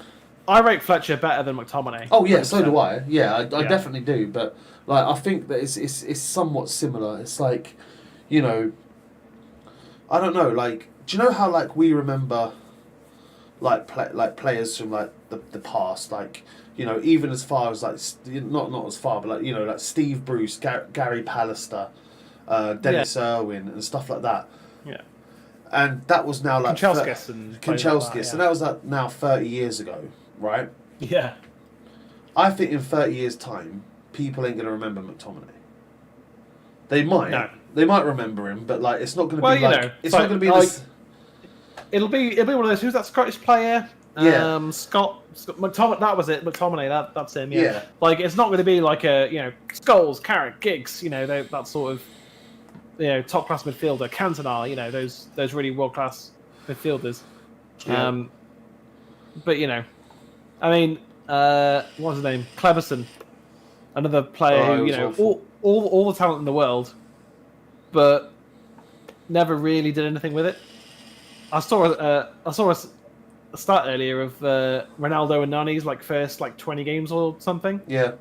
I rate Fletcher better than McTominay. Oh yeah, 100%. So do I. Yeah, I definitely do. But like, I think that it's somewhat similar. It's like, I don't know. Like, do you know how like we remember, like players from like the past, like even as far as like not as far, but like like Steve Bruce, Gary Pallister, Dennis Irwin, and stuff like that. Yeah. And that was now like Kanchelskis and that was like now 30 years ago, right? Yeah. I think in 30 years' time, people ain't going to remember McTominay. They might. No. They might remember him, but like it's not going to be like it's not going to be like, this. It'll be one of those. Who's that Scottish player? Yeah. Scott McTominay. That was it. McTominay. That's him. Yeah. Yeah. Like it's not going to be like a Scholes, Carrick, Giggs. That sort of top class midfielder. Cantona. Those really world class midfielders. Yeah. But I mean, what's his name? Cleverson, another player who all the talent in the world, but never really did anything with it. I saw a start earlier of Ronaldo and Nani's first 20 games or something. Yeah.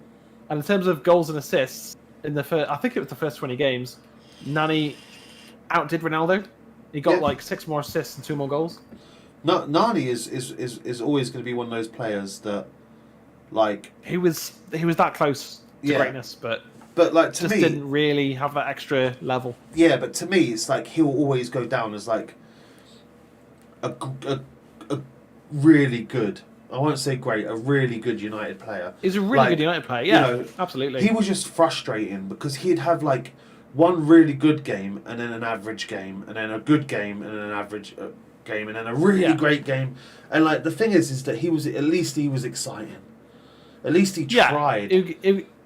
And in terms of goals and assists in the first, I think it was the first 20 games, Nani outdid Ronaldo. He got 6 more assists and 2 more goals. No, Nani is always going to be one of those players that, like, he was that close to greatness, but like to me didn't really have that extra level. Yeah, but to me, it's like he'll always go down as like a really good. I won't say great, a really good United player. He's a really good United player. Yeah, absolutely. He was just frustrating because he'd have like one really good game and then an average game and then a good game and then an average game and then a really great game. And like the thing is that he was exciting. At least he tried.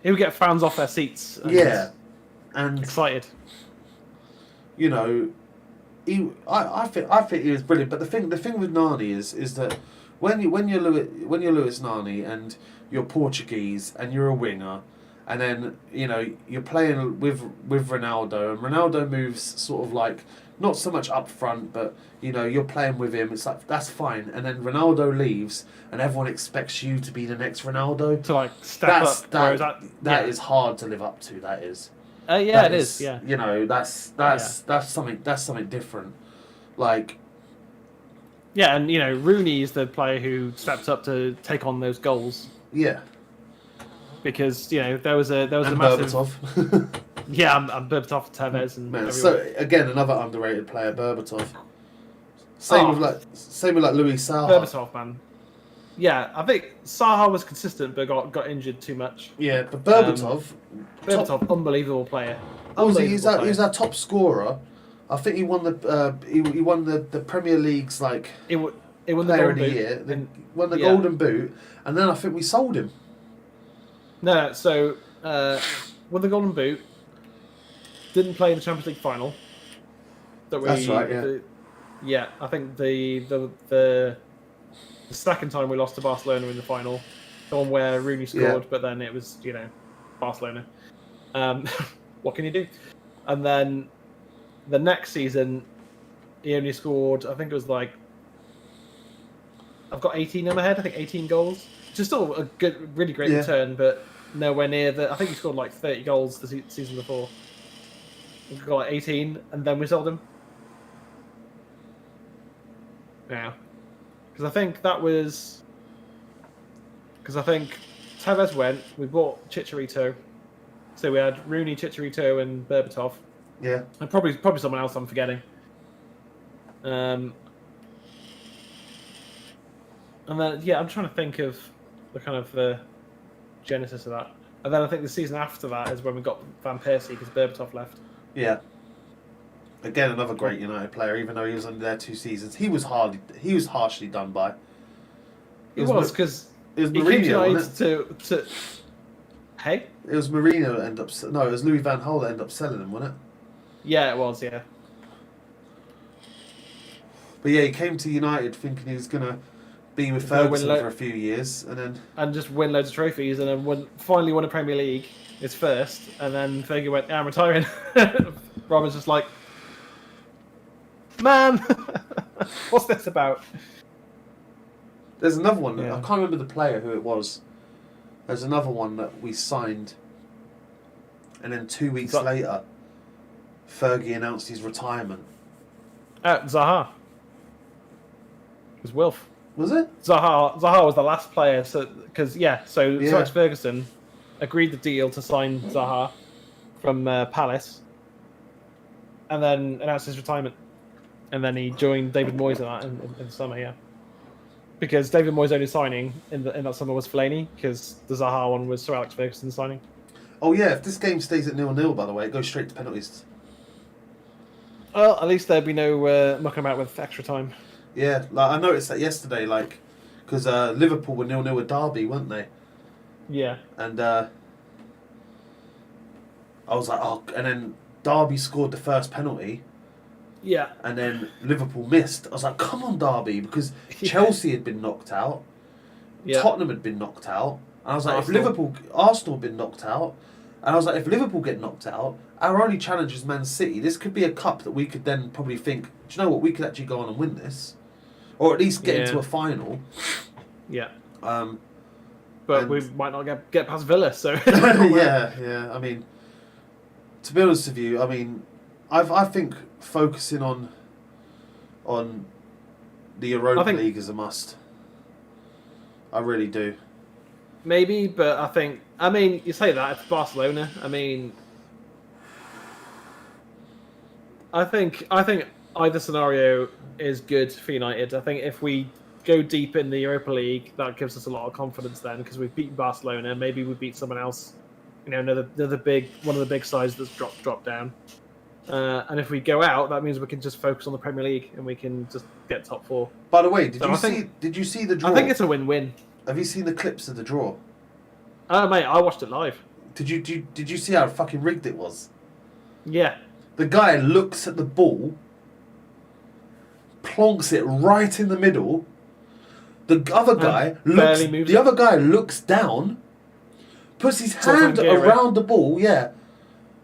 He would get fans off their seats. And excited. I think he was brilliant. But the thing with Nani is that when you're Lewis Nani and you're Portuguese and you're a winger, and then you're playing with Ronaldo, and Ronaldo moves sort of like not so much up front, but you're playing with him. It's like that's fine, and then Ronaldo leaves, and everyone expects you to be the next Ronaldo to step up. That is hard to live up to. That is. It is. Yeah. That's something different. Like. Yeah, and Rooney is the player who stepped up to take on those goals. Yeah. Because there was a and massive. Berbatov. Yeah, I'm Berbatov, Tevez, and man. So again, another underrated player, Berbatov. Same with Louis Saha. Berbatov, man. Yeah, I think Saha was consistent, but got injured too much. Yeah, but Berbatov, unbelievable player. He's our top scorer. I think he won the Premier League's He won the Player of Golden the Year. Won the Golden Boot, and then I think we sold him. No, so won the Golden Boot. Didn't play in the Champions League final. That's right. Yeah. I think the second time we lost to Barcelona in the final, the one where Rooney scored, but then it was Barcelona. What can you do? And then the next season, he only scored. I think it was I've got 18 in my head. I think 18 goals, which is still a good, really great return, but nowhere near the. I think he scored 30 goals the season before. He got 18, and then we sold him. Yeah. Because I think that was... Because I think Tevez went, we bought Chicharito. So we had Rooney, Chicharito, and Berbatov. Yeah. And probably someone else I'm forgetting. And then, yeah, I'm trying to think of the kind of genesis of that. And then I think the season after that is when we got Van Persie because Berbatov left. Yeah. Again, another great United player, even though he was only there 2 seasons. He was harshly done by. It was because it was he came to Mourinho, United wasn't it? to Hey? It was Mourinho that ended up... No, it was Louis van Gaal that ended up selling him, wasn't it? Yeah, it was, yeah. But yeah, he came to United thinking he was going to be with Ferguson for a few years, and then... And just win loads of trophies, and then finally won a Premier League, his first, and then Fergie went, yeah, I'm retiring. Robin's just like, man, what's this about? There's another one, Yeah. I can't remember the player who it was. There's another one that we signed, and then 2 weeks later, Fergie announced his retirement. Zaha. It was Wilf. Was it? Zaha was the last player, so Yeah. Alex Ferguson agreed the deal to sign Zaha from Palace, and then announced his retirement, and then he joined David Moyes in the summer, yeah. Because David Moyes' only signing in that summer was Fellaini, because the Zaha one was Sir Alex Ferguson signing. Oh yeah, if this game stays at 0-0, by the way, it goes straight to penalties. Well, at least there'd be no mucking about with extra time. Yeah, like I noticed that yesterday, like, because Liverpool were 0-0 with Derby, weren't they? Yeah. And I was like, oh, and then Derby scored the first penalty. Yeah. And then Liverpool missed. I was like, come on, Derby, because Chelsea had been knocked out. Yeah. Tottenham had been knocked out. And I was like, Arsenal Arsenal had been knocked out. And I was like, if Liverpool get knocked out, our only challenge is Man City. This could be a cup that we could then probably think, do you know what, we could actually go on and win this. Or at least get into a final. Yeah. and But we might not get past Villa, so... yeah. I mean, to be honest with you, I mean, I think focusing on the Europa League is a must. I really do. Maybe, but I mean, you say that, it's Barcelona. I mean, I think either scenario is good for United. I think if we go deep in the Europa League, that gives us a lot of confidence then, because we've beaten Barcelona. Maybe we beat someone else, one of the big sides that's dropped down. And if we go out, that means we can just focus on the Premier League and we can just get top 4. By the way, did you see the draw? I think it's a win-win. Have you seen the clips of the draw? Oh mate, I watched it live. Did you see how fucking rigged it was? Yeah. The guy looks at the ball, plonks it right in the middle. The other guy looks down, puts his hand around the ball,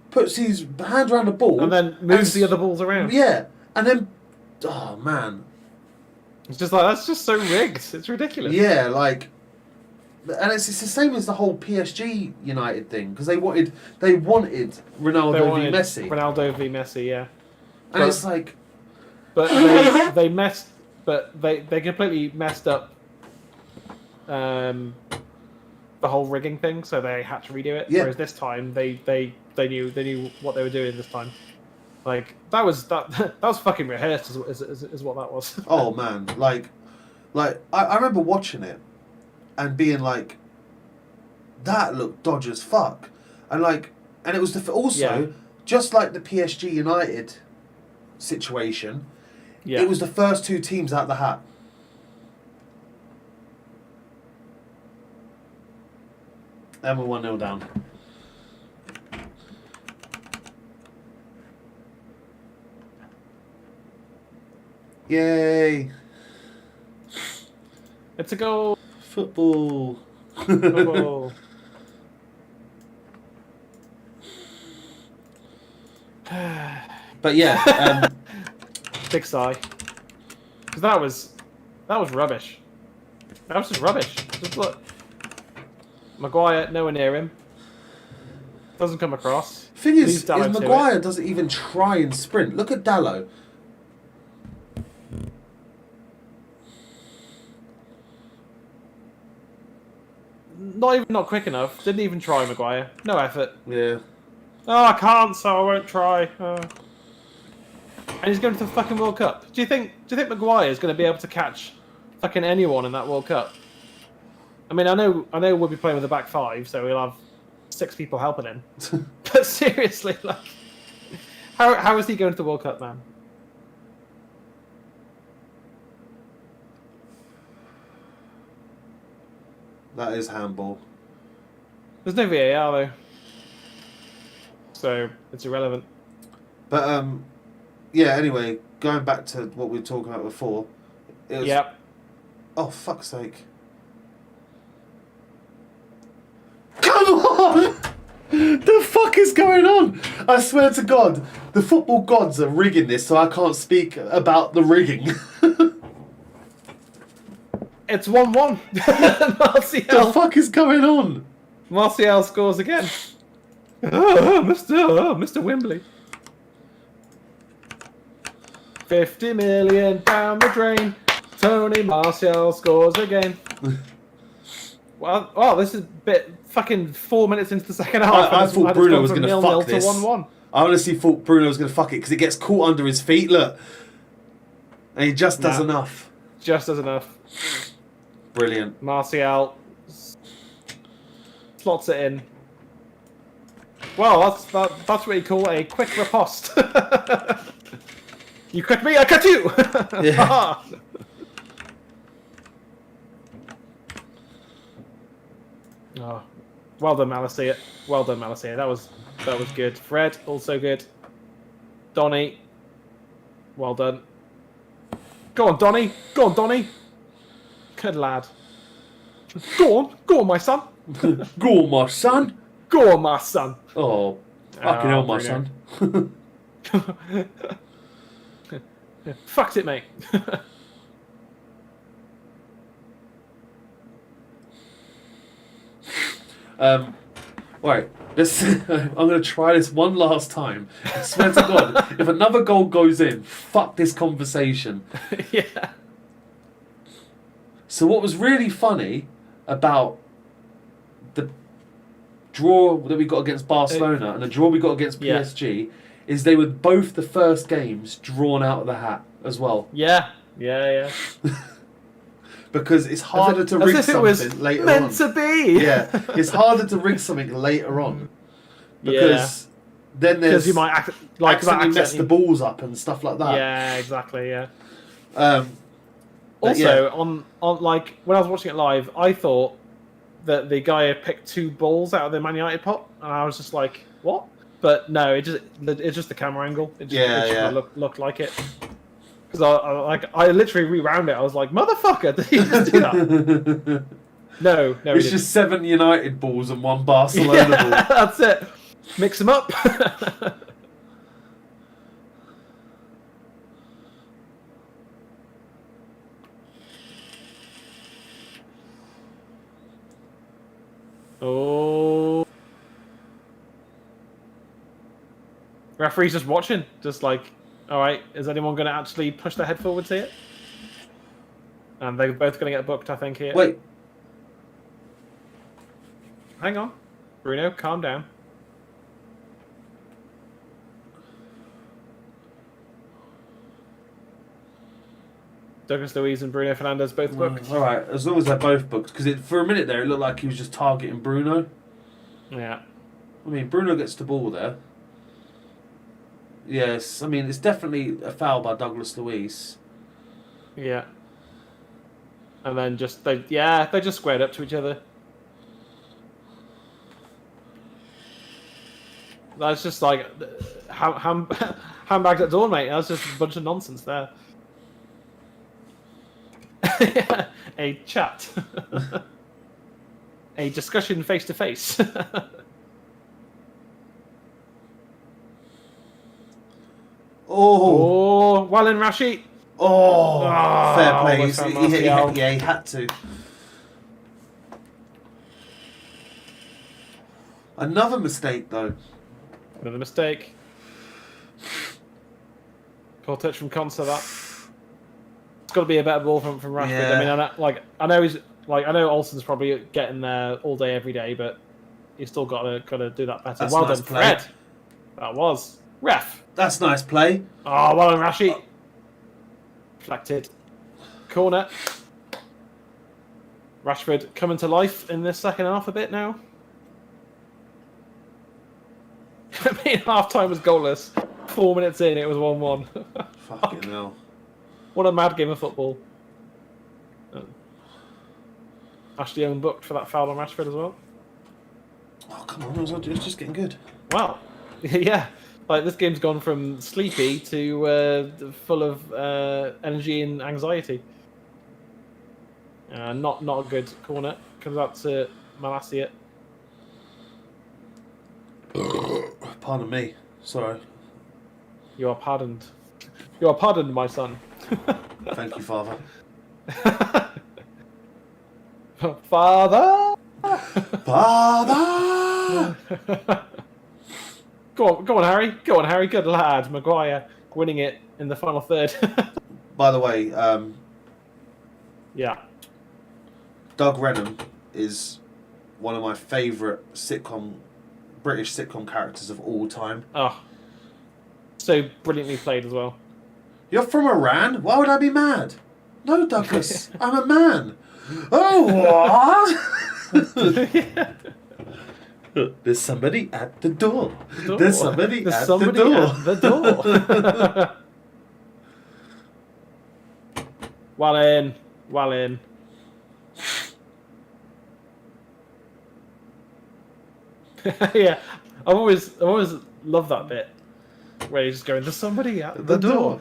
puts his hand around the ball, and then moves the other balls around. Yeah, and then, oh man, it's just like, that's just so rigged. It's ridiculous. Yeah, like, and it's the same as the whole PSG United thing, because they wanted Ronaldo v Messi. Ronaldo v Messi, yeah. And it's like, but they completely messed up the whole rigging thing, so they had to redo it. Yeah. Whereas this time they knew what they were doing this time. Like that was fucking rehearsed is what that was. Oh man, like I remember watching it and being like, that looked dodgy as fuck, and it was just like the PSG United situation. Yeah. It was the first 2 teams out the hat. And we're 1-0 down. Yay! It's a goal. Football. Football. But yeah, big sigh. Because that was rubbish. That was just rubbish. Just look. Maguire, nowhere near him. Doesn't come across. thing is Maguire doesn't even try and sprint. Look at Dallo. not quick enough. Didn't even try, Maguire. No effort. Yeah. Oh, I can't, so I won't try. Oh. And he's going to the fucking World Cup. Do you think Maguire is going to be able to catch fucking anyone in that World Cup? I mean, I know we'll be playing with a back five, so we'll have 6 people helping him. But seriously, like, how is he going to the World Cup, man? That is handball. There's no VAR though, so it's irrelevant. But yeah. Anyway, going back to what we were talking about before. It was, Yep. Oh fuck's sake! Come on! The fuck is going on? I swear to God, the football gods are rigging this, so I can't speak about the rigging. It's 1-1. Martial. The fuck is going on? Martial scores again. Oh, Mr. Wembley. 50 million down the drain. Tony Martial scores again. Well, this is a bit fucking 4 minutes into the second half. I thought Bruno was going to fuck this. 1-1. I honestly thought Bruno was going to fuck it because it gets caught under his feet. Look, and he just does enough. Just does enough. Brilliant. Martial slots it in. Well, that's what you call a quick riposte. You cut me, I cut you. Yeah. Oh, well done, Malacia. Well done, Malacia. That was good. Fred, also good. Donny, well done. Go on, Donny. Go on, Donny. Good lad. Go on, my son. Go on, my son. Go on, my son. Oh, fucking hell, my Bruno. son. Fucked it, mate. Right, I'm going to try this one last time. I swear to God, if another goal goes in, fuck this conversation. Yeah. So what was really funny about the draw that we got against Barcelona and the draw we got against PSG is they were both the first games drawn out of the hat as well. Yeah. Because it's harder to rig something later on. Meant to be. Yeah, it's harder to rig something later on. Because then there's... Because you might accidentally mess the balls up and stuff like that. Yeah, exactly, yeah. Also, on like, when I was watching it live, I thought that the guy had picked 2 balls out of the Man United pot, and I was just like, what? But no, it's just the camera angle. It just looked like it. Because I literally rewound it. I was like, motherfucker, did he just do that? No, it's just 7 United balls and 1 Barcelona ball. That's it. Mix them up. Oh. Referee's just watching. Just like, alright, is anyone going to actually push their head forwards here? And they're both going to get booked, I think, here. Wait. Hang on. Bruno, calm down. Douglas Luiz and Bruno Fernandes both booked. Alright, as long as they're both booked. Because for a minute there, it looked like he was just targeting Bruno. Yeah. I mean, Bruno gets the ball there. Yes, I mean, it's definitely a foul by Douglas Luiz. Yeah. And then they just squared up to each other. That's just like handbags at dawn, mate. That's just a bunch of nonsense there. A chat. A discussion face to face. Oh, well in Rashi. Oh, fair play. He had to. Another mistake, though. Another mistake. Poor touch from Consa, that. It's got to be a better ball from Rashford. Yeah. I mean, I know he's Like I know Olsen's probably getting there all day, every day, but you still gotta do that better. That's Well nice done, play. Fred. That was ref. That's nice play. Oh, well done, Rashi. Deflected. Corner. Rashford coming to life in this second half a bit now. I mean, half time was goalless. 4 minutes in, it was 1-1. Fucking hell. What a mad game of football. Ashley unbooked for that foul on Rashford as well. Oh, come on. It was just getting good. Wow. Yeah. Like, this game's gone from sleepy to full of energy and anxiety. Not a good corner. Comes out to Malacia. Pardon me. Sorry. You are pardoned. You are pardoned, my son. Thank you, Father. Father! Father! Go on, Harry. Go on, Harry. Good lad. Maguire winning it in the final third. By the way, yeah. Doug Renham is one of my favourite British sitcom characters of all time. Oh. So brilliantly played as well. You're from Iran? Why would I be mad? No, Douglas. I'm a man. Oh, what? Yeah. There's somebody at the door. There's somebody at the door. Well in. Well in. Yeah. I've always loved that bit where he's just going, there's somebody at the door.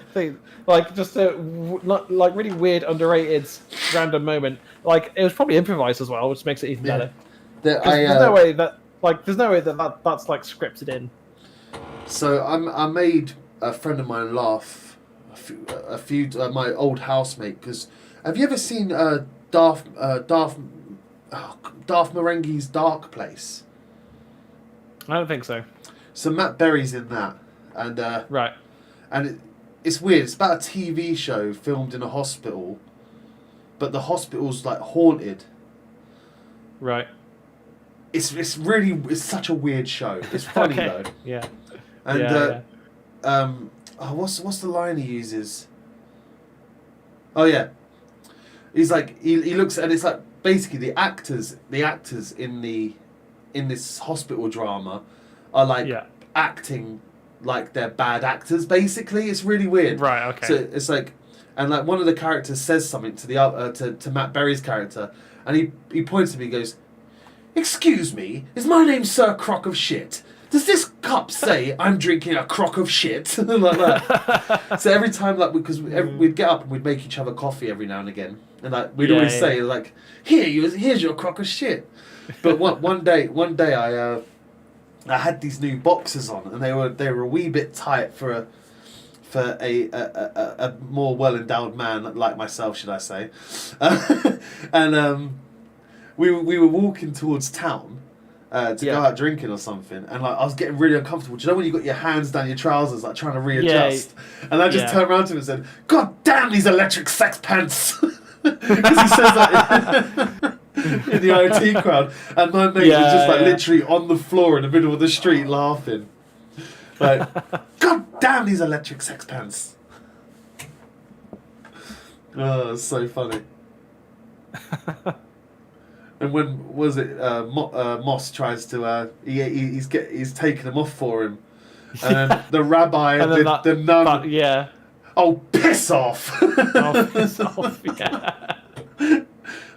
Like, just a like really weird, underrated, random moment. Like, it was probably improvised as well, which makes it even better. There's no way that that's like scripted in. So I made a friend of mine laugh, a few my old housemate, because have you ever seen Darth Marenghi's Dark Place? I don't think so. So Matt Berry's in that, and Right. and it's weird. It's about a TV show filmed in a hospital, but the hospital's like haunted. Right. It's such a weird show. It's funny Okay. though. Yeah. And what's the line he uses? Oh yeah, he's like he looks, and it's like basically the actors in this hospital drama are like acting like they're bad actors. Basically, it's really weird. Right. Okay. So it's like, and like one of the characters says something to the to Matt Berry's character, and he points at me and goes, "Excuse me, is my name Sir Crock of Shit? Does this cup say I'm drinking a crock of shit?" Like that. So every time, like, because we'd get up and we'd make each other coffee every now and again, and like we'd always say like, here's your crock of shit. But one day I had these new boxers on, and they were a wee bit tight for a more well endowed man like myself, should I say? And we were walking towards town to go out drinking or something, and like I was getting really uncomfortable. Do you know when you got your hands down your trousers, like trying to readjust? And I just turned around to him and said, "God damn these electric sex pants!" Because he says that in the IT crowd, and my mate was just like literally on the floor in the middle of the street laughing. Like, God damn these electric sex pants! Oh, it's so funny. And when was it? Moss tries to he's taking them off for him, and then the rabbi and the nun. Oh, piss off! Oh, piss off! Yeah.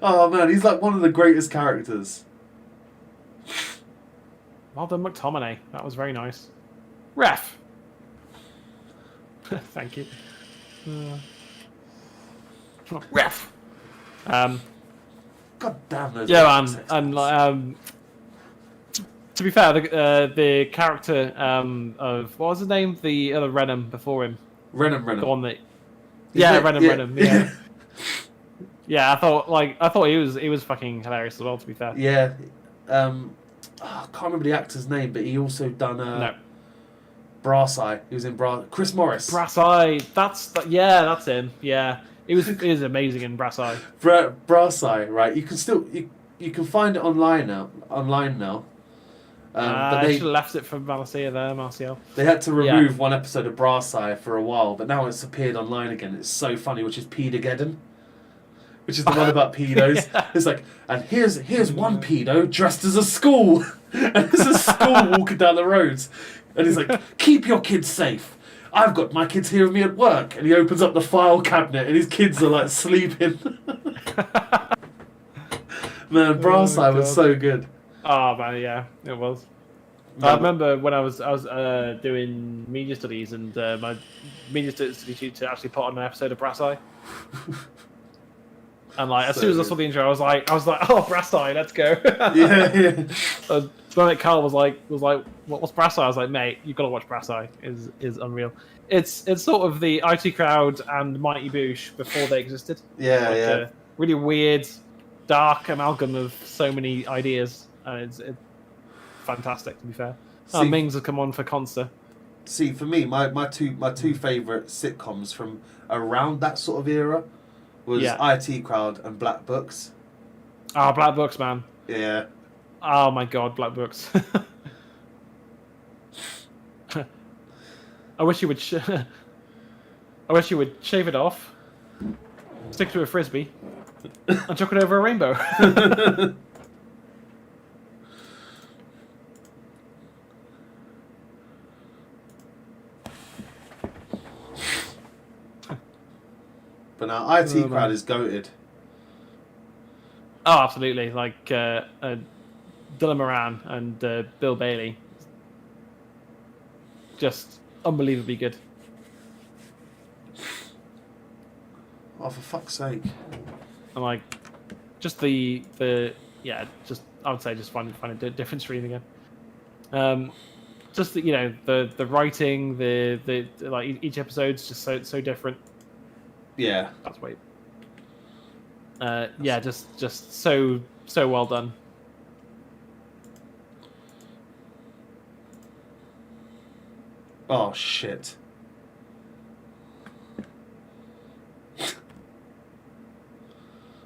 Oh man, he's like one of the greatest characters. Well done, McTominay. That was very nice. Ref. Thank you. Ref. God damn those. Yeah, and like to be fair, the character of what was his name? The other Renham before him. Renham. The one that. Renham. Yeah. Yeah, I thought he was fucking hilarious as well. To be fair. Yeah. I can't remember the actor's name, but he also done Brass Eye. He was in Chris Morris. Brass Eye. That's him. Yeah. He was amazing in Brass Eye. Brass Eye, right? You can still you can find it online now. But They they should have left it for Malacia there, Martial. they had to remove one episode of Brass Eye for a while, but now it's appeared online again. It's so funny, which is Pedogeddon, which is the one about pedos. Yeah. It's like, and here's one pedo dressed as a school, and there's a school walking down the roads, and he's like, keep your kids safe. I've got my kids here with me at work, and he opens up the file cabinet, and his kids are like sleeping. Man, Brass Eye was so good. Oh man, yeah, it was. No. I remember when I was doing media studies, and my media studies tutor actually put on an episode of Brass Eye. And like, as soon as I saw the intro, I was like, oh, Brass Eye, let's go. Yeah. Then Carl was like, what's Brass Eye? I was like, mate, you've got to watch Brass Eye. Is unreal. It's sort of the IT Crowd and Mighty Boosh before they existed. Yeah, Like, yeah. Really weird, dark amalgam of so many ideas, and it's fantastic, to be fair. See- Mings have come on for Consta. See, for me, my two favourite sitcoms from around that sort of era was IT Crowd and Black Books. Oh, Black Books, man. Yeah. Oh my god, Black Books. I wish you would. I wish you would shave it off, stick to a frisbee, and chuck it over a rainbow. But now IT Crowd is goated. Oh, absolutely! Like Dylan Moran and Bill Bailey, just unbelievably good. Oh, for fuck's sake! And like, just the just I would say just find a different stream again. Just the writing, the like each episode's just so different. Yeah. That's wait. Yeah, just so well done. Oh shit.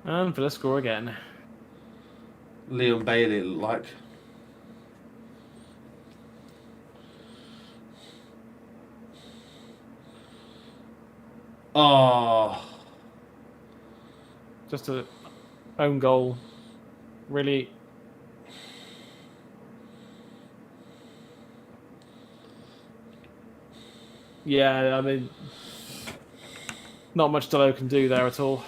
And for the score again. Leon Bailey, it looked like. Oh. Just a own goal. Really. Yeah, I mean, not much Delo can do there at all.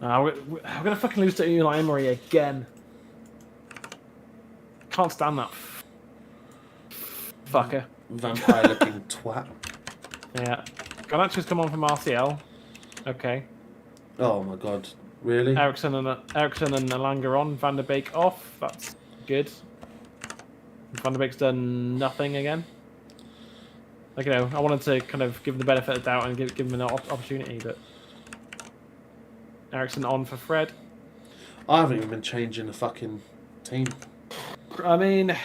We're going to fucking lose to Unai Emery again. Can't stand that fucker. Vampire looking twat. Yeah. Ganacho's come on from RCL. Okay. Oh my god. Really? Ericsson and Alanga on. Van der Beek off. That's good. Van der Beek's done nothing again. Like, I wanted to kind of give him the benefit of the doubt and give him an opportunity, but Ericsson on for Fred. I haven't even been changing the fucking team. I mean,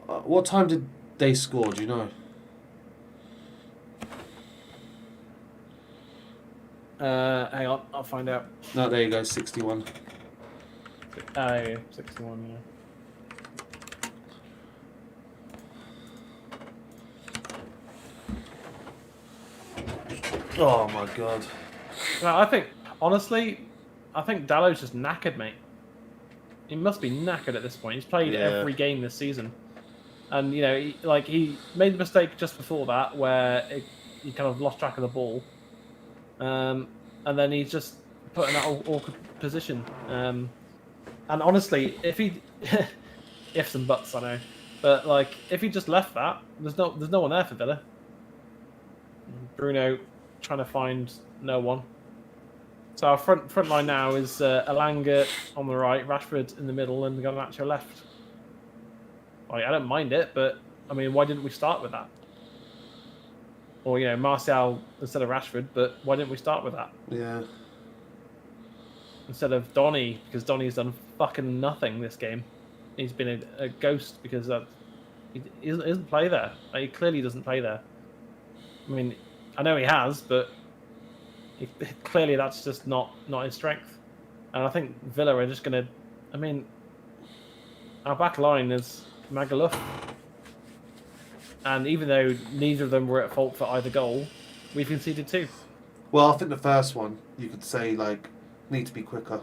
what time did they score? Do you know? hang on, I'll find out. No, there you go. 61. Yeah, 61. Yeah. Oh my god. No, honestly, I think Dalot's just knackered, mate. He must be knackered at this point. He's played every game this season. And, he made the mistake just before that where he kind of lost track of the ball. And then he's just put in that awkward position. And honestly, if he... ifs and buts, I know. But, if he just left that, there's no one there for Villa. Bruno trying to find no one. So our front line now is Alanga on the right, Rashford in the middle, and Garnacho left. I don't mind it, but I mean, why didn't we start with that? Or Martial instead of Rashford, but why didn't we start with that? Yeah. Instead of Donny, because Donny's done fucking nothing this game. He's been a ghost because He doesn't play there. Like, he clearly doesn't play there. I mean, I know he has, but clearly that's just not his strength. And I think Villa are just going to... I mean, our back line is Magaluf. And even though neither of them were at fault for either goal, we've conceded 2. Well, I think the first one, you could say, like, need to be quicker.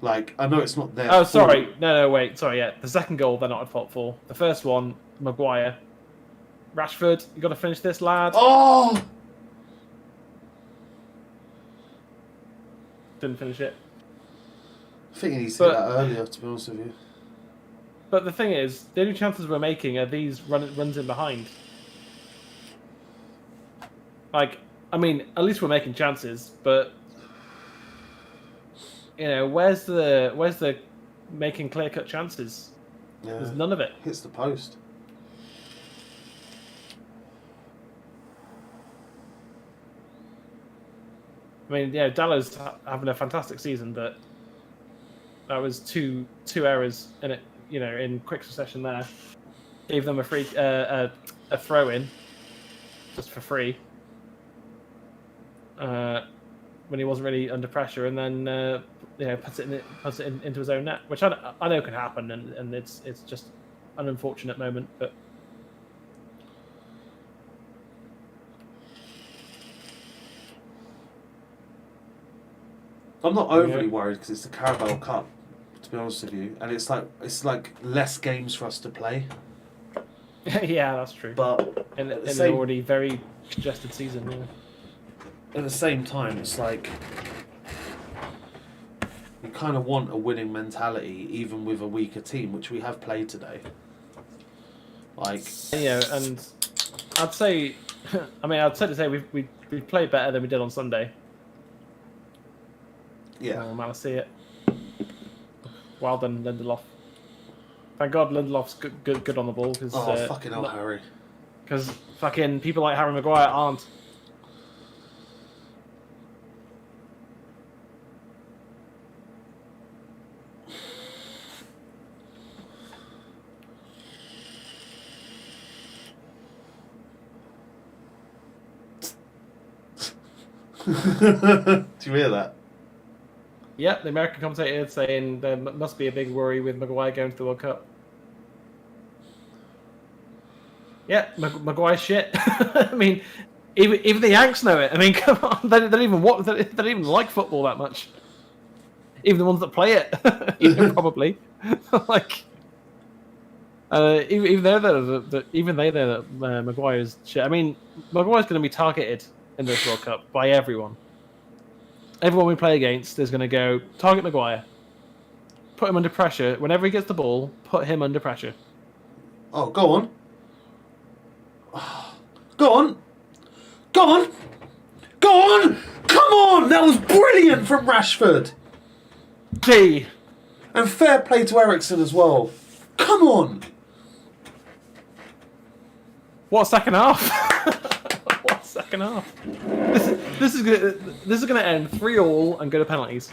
Like, I know it's not there. Oh, sorry. No, wait. Sorry, yeah. The second goal, they're not at fault for. The first one, Maguire. Rashford, you got to finish this, lad. Oh! Didn't finish it. I think he needs to hit that earlier, to be honest with you. But the thing is, the only chances we're making are these runs in behind. Like, I mean, at least we're making chances, but you know, where's the making clear-cut chances? Yeah. There's none of it. Hits the post. I mean, yeah, Dallas having a fantastic season, but that was two errors in it, you know, in quick succession there. Gave them a free a throw in, just for free. When he wasn't really under pressure, and then you know, puts it into his own net, which I know can happen, and it's just an unfortunate moment, but. I'm not overly worried because it's the Carabao Cup, to be honest with you, and it's like less games for us to play. Yeah, that's true. But in an already very congested season, yeah. At the same time, it's like you kind of want a winning mentality, even with a weaker team, which we have played today. Like, yeah, and I'd say, I'd say we played better than we did on Sunday. Yeah. Oh man, I see it. Well done, Lindelof. Thank God Lindelof's good on the ball. Cause, fucking hell, Harry. Because fucking people like Harry Maguire aren't. Do you hear that? Yep, the American commentator saying there must be a big worry with Maguire going to the World Cup. Yeah, Maguire's shit. I mean, even the Yanks know it. I mean, come on, they don't even like football that much. Even the ones that play it, you know, probably. Like, even they know that Maguire's shit. I mean, Maguire's going to be targeted in this World Cup by everyone. Everyone we play against is going to go target Maguire, put him under pressure. Whenever he gets the ball, put him under pressure. Oh, go on. Go on. Go on. Go on. Come on. That was brilliant from Rashford. Gee. And fair play to Eriksen as well. Come on. What second half? What second half? This is gonna end 3-3 and go to penalties.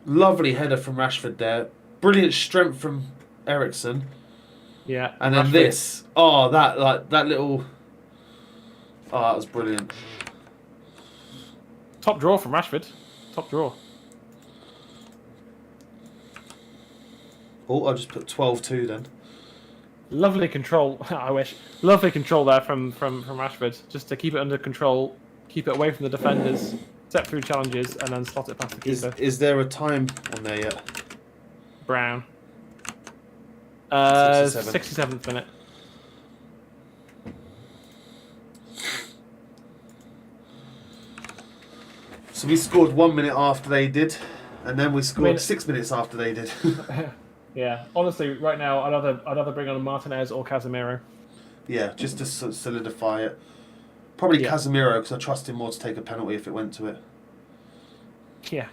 Lovely header from Rashford there. Brilliant strength from Eriksen. Yeah. And then Rashford. this. Oh, that little. Oh, that was brilliant. Top draw from Rashford. Top draw. Oh, I just put 12-2 then. Lovely control. I wish. Lovely control there from Rashford. Just to keep it under control, keep it away from the defenders, step through challenges, and then slot it past the keeper. Is there a time on there yet? Brown. 67th minute. So we scored 1 minute after they did, and then we scored 6 minutes after they did. Yeah, honestly, right now I'd rather bring on Martinez or Casemiro. Yeah, just to solidify it. Probably Casemiro, because I trust him more to take a penalty if it went to it. Yeah.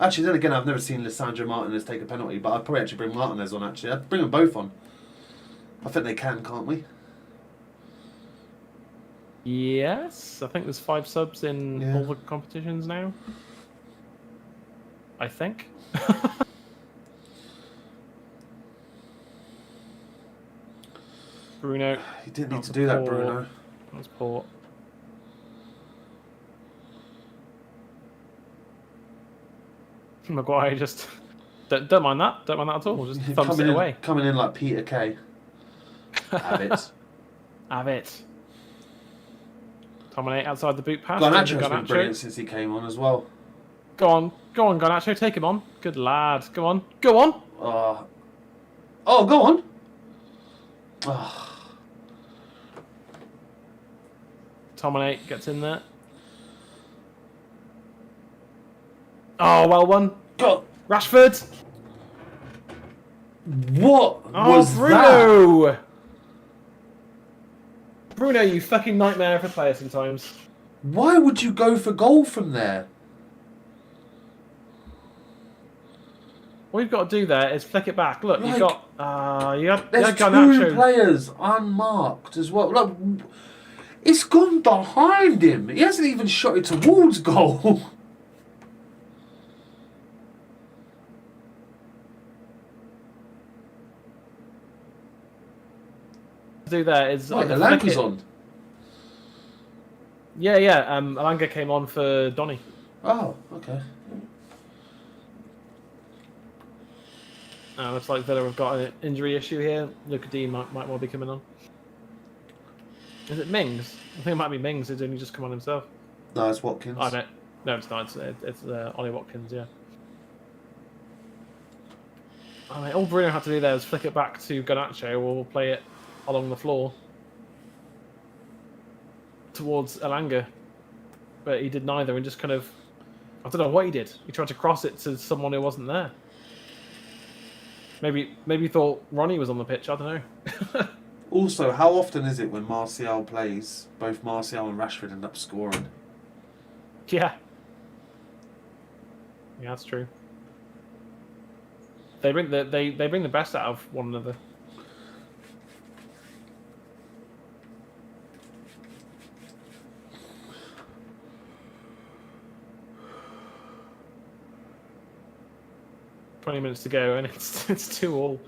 Actually, then again, I've never seen Lisandro Martinez take a penalty, but I'd probably actually bring Martinez on, actually. I'd bring them both on. I think they can, can't we? Yes, I think there's 5 subs in all the competitions now. I think. Bruno. You didn't need That to was do that, poor. Bruno. That was poor. Maguire just don't mind that. Don't mind that at all. Just thumps it away. Coming in like Peter Kay. Have it. Have it. Dominate outside the boot pass. Garnacho's been brilliant since he came on as well. Go on, Garnacho, take him on. Good lad. Go on, go on. Oh, go on. Oh. Dominate gets in there. Oh, well won. God. Rashford. What was Bruno. that? Bruno, you fucking nightmare for players sometimes. Why would you go for goal from there? All you've got to do there is flick it back. Look, Like, you've got there's two Garnacho. players unmarked as well. Look, it's gone behind him. He hasn't even shot it towards goal. Do there is Wait, either Alanga's flick it- on. Yeah. Alanga came on for Donny. Oh, okay. Looks like Villa have got an injury issue here. Luca D might well be coming on. Is it Mings? I think it might be Mings. He's only just come on himself. No, it's Watkins. Oh, no. No, it's not. It's Ollie Watkins, yeah. I mean, all Bruno had to do there was flick it back to Garnacho or play it along the floor towards Alanga. But he did neither and just kind of... I don't know what he did. He tried to cross it to someone who wasn't there. Maybe he thought Ronnie was on the pitch. I don't know. Also, how often is it when Martial plays, both Martial and Rashford end up scoring? Yeah. Yeah, that's true. They bring the best out of one another. "20 minutes to go, and it's 2-2.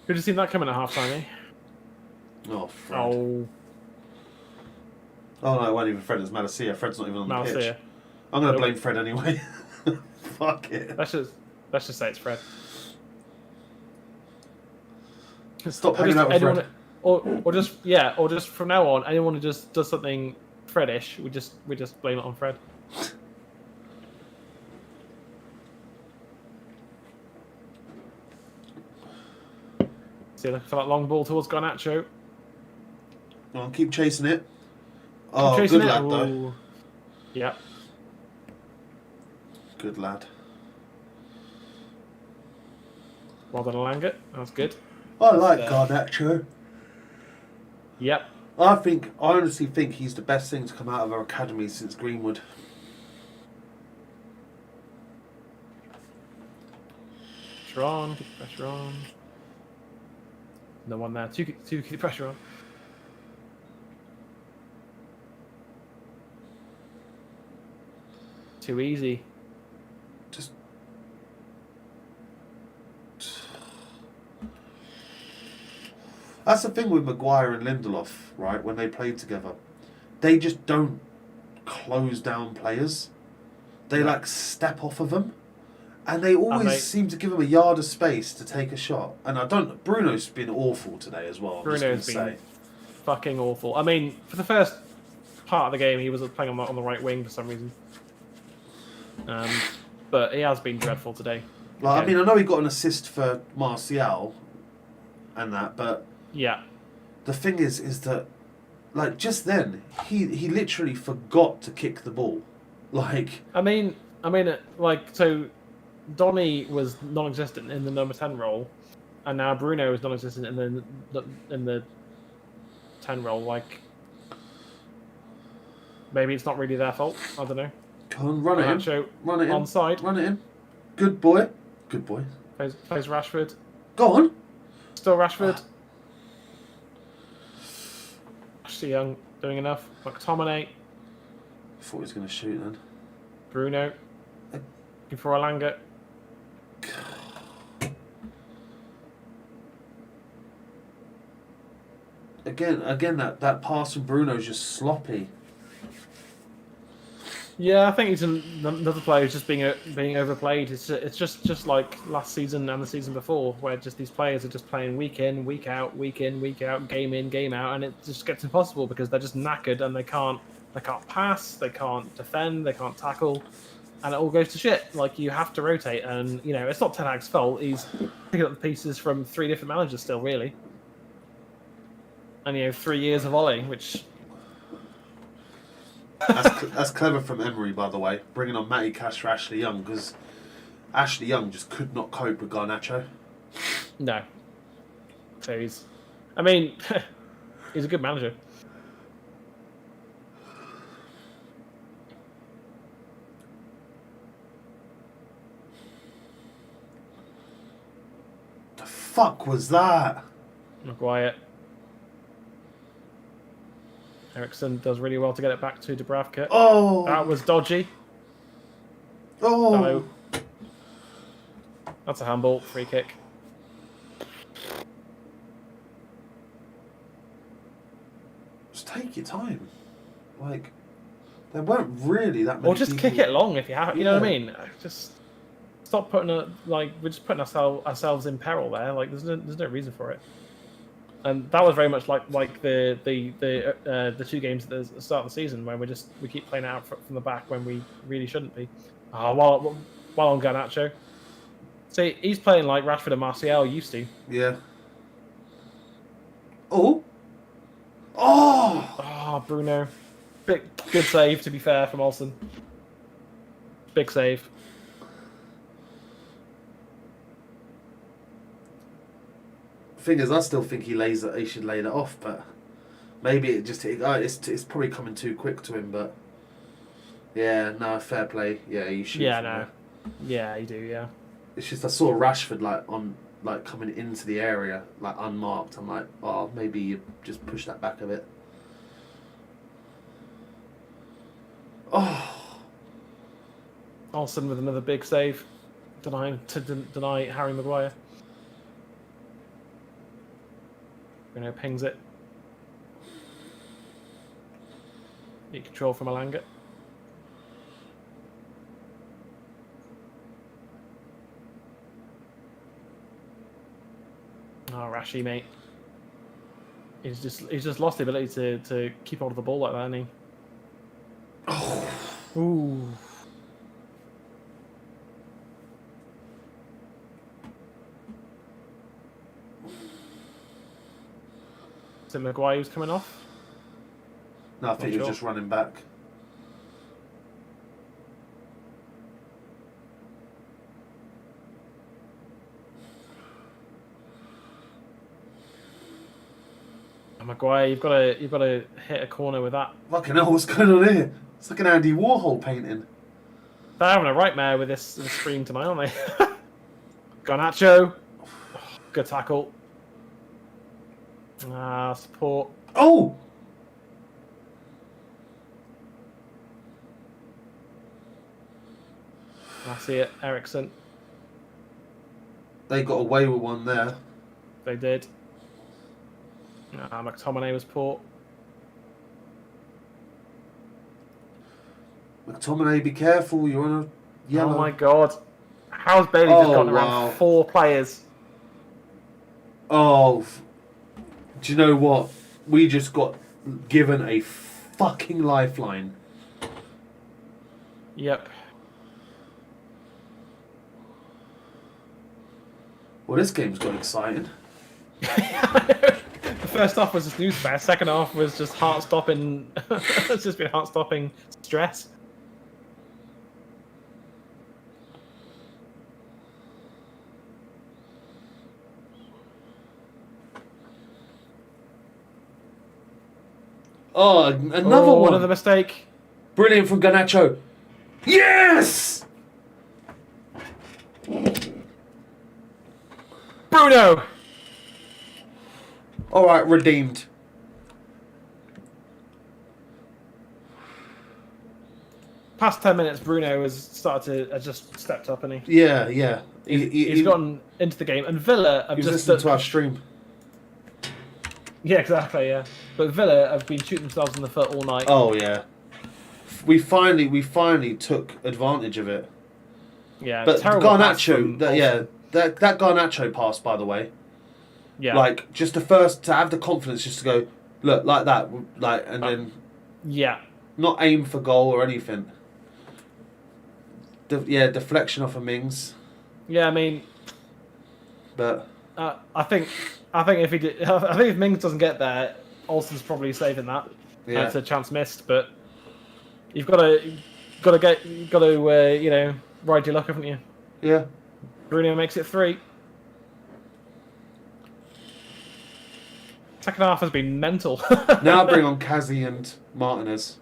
Who'd have seen that coming at half time, eh? Oh, Fred. Oh, Oh no, it wasn't even Fred. It was Malacia. Fred's not even on the pitch. Malacia. I'm going to blame Fred anyway. Fuck it. Let's just say it's Fred. Stop hanging out with anyone, Fred. or just from now on, anyone who just does something Fredish, we just blame it on Fred. See, looking for that long ball towards Garnacho. Well, keep chasing it. Oh, Chasing good it. lad, though. Ooh. Yep. Good lad. Well done, Alanga. That's good. I like Garnacho. Yep. I honestly think he's the best thing to come out of our academy since Greenwood. Pressure on. Keep the pressure on. No one there. Two keep the pressure on. Too easy. Just that's the thing with Maguire and Lindelof, right? When they played together, they just don't close down players. They like step off of them, and they always seem to give them a yard of space to take a shot. And Bruno's been awful today as well. Bruno's been fucking awful. I mean, for the first part of the game, he was playing on the right wing for some reason. But he has been dreadful today. Like, I mean, I know he got an assist for Martial and that, but yeah, the thing is that, like, just then he literally forgot to kick the ball. Like, I mean, like, so Donny was non-existent in the number 10 role, and now Bruno is non-existent in the 10 role. Like, maybe it's not really their fault. I don't know. Come on, run it in. Run it in. Onside. Run it in. Good boy. Good boy. Plays Rashford. Go on. Still Rashford. Ashley Young doing enough. McTominay. I thought he was going to shoot then. Bruno. Looking for Alanga. again, that pass from Bruno's just sloppy. Yeah, I think he's another player who's just being overplayed. It's just like last season and the season before, where just these players are just playing week in, week out, game in, game out, and it just gets impossible because they're just knackered and they can't pass, they can't defend, they can't tackle, and it all goes to shit. Like, you have to rotate, and you know it's not Ten Hag's fault. He's picking up the pieces from 3 different managers still, really, and 3 years of Ole, which. That's clever from Emery, by the way, bringing on Matty Cash for Ashley Young, because Ashley Young just could not cope with Garnacho. No. So he's a good manager. The fuck was that? Maguire. Ericsson does really well to get it back to Dubravka. Oh! That was dodgy. Oh! Hello. That's a handball. Free kick. Just take your time. Like, there weren't really that many. Or just people... kick it long if you have. You know what I mean? Just stop putting we're just putting ourselves in peril there. Like, there's no reason for it. And that was very much like the 2 games at the start of the season where we keep playing out from the back when we really shouldn't be. While on Garnacho, see, he's playing like Rashford and Martial used to. Yeah. Oh. Oh. Oh, Bruno, good save to be fair from Olsen. Big save. Thing is, I still think he should lay that off, but maybe it's probably coming too quick to him. But yeah, no, fair play. Yeah, you should. Yeah, no. Yeah, you do. Yeah. It's just I saw Rashford coming into the area like unmarked. I'm like, oh, maybe you just push that back a bit. Oh. Olsen with another big save, deny Harry Maguire. Bruno pings it. Neat control from Alanga. Oh, Rashi, mate. He's just lost the ability to keep hold of the ball like that, hasn't he? Oh. Ooh. Is it Maguire who's coming off? No, I think he was just running back. Maguire, you've got to hit a corner with that. Fucking hell, what's going on here? It's like an Andy Warhol painting. They're having a nightmare with this screen tonight, aren't they? Garnacho. Oh, good tackle. Support. Oh! I see it. Ericsson. They got away with one there. They did. McTominay was poor. McTominay, be careful. You're on a yellow. Oh my god. How's Bailey just gotten around 4 players? Oh. Do you know what? We just got given a fucking lifeline. Yep. Well, this game's got exciting. The first half was a snooze fest. Second half was just heart-stopping. It's just been heart-stopping stress. Oh, another one. Another mistake. Brilliant from Garnacho. Yes! Bruno! Alright, redeemed. Past 10 minutes, Bruno has just stepped up, and Yeah, yeah. he's gotten into the game. And Villa have He's just listening to our stream. Yeah, exactly. Yeah, but Villa have been shooting themselves in the foot all night. Oh yeah, we finally took advantage of it. Yeah, But terrible pass from Garnacho, Olsen. that Garnacho pass, by the way, Yeah, like just the first to have the confidence just to go look like that, like and then yeah, not aim for goal or anything. Deflection off of Mings, yeah. I mean, but I think if he did, I think if Mings doesn't get there, Olsen's probably saving that. yeah, It's a chance missed, but you've got to you know, ride your luck, haven't you? yeah. Bruno makes it 3. Second half has been mental. Now bring on Kazi and Martinez.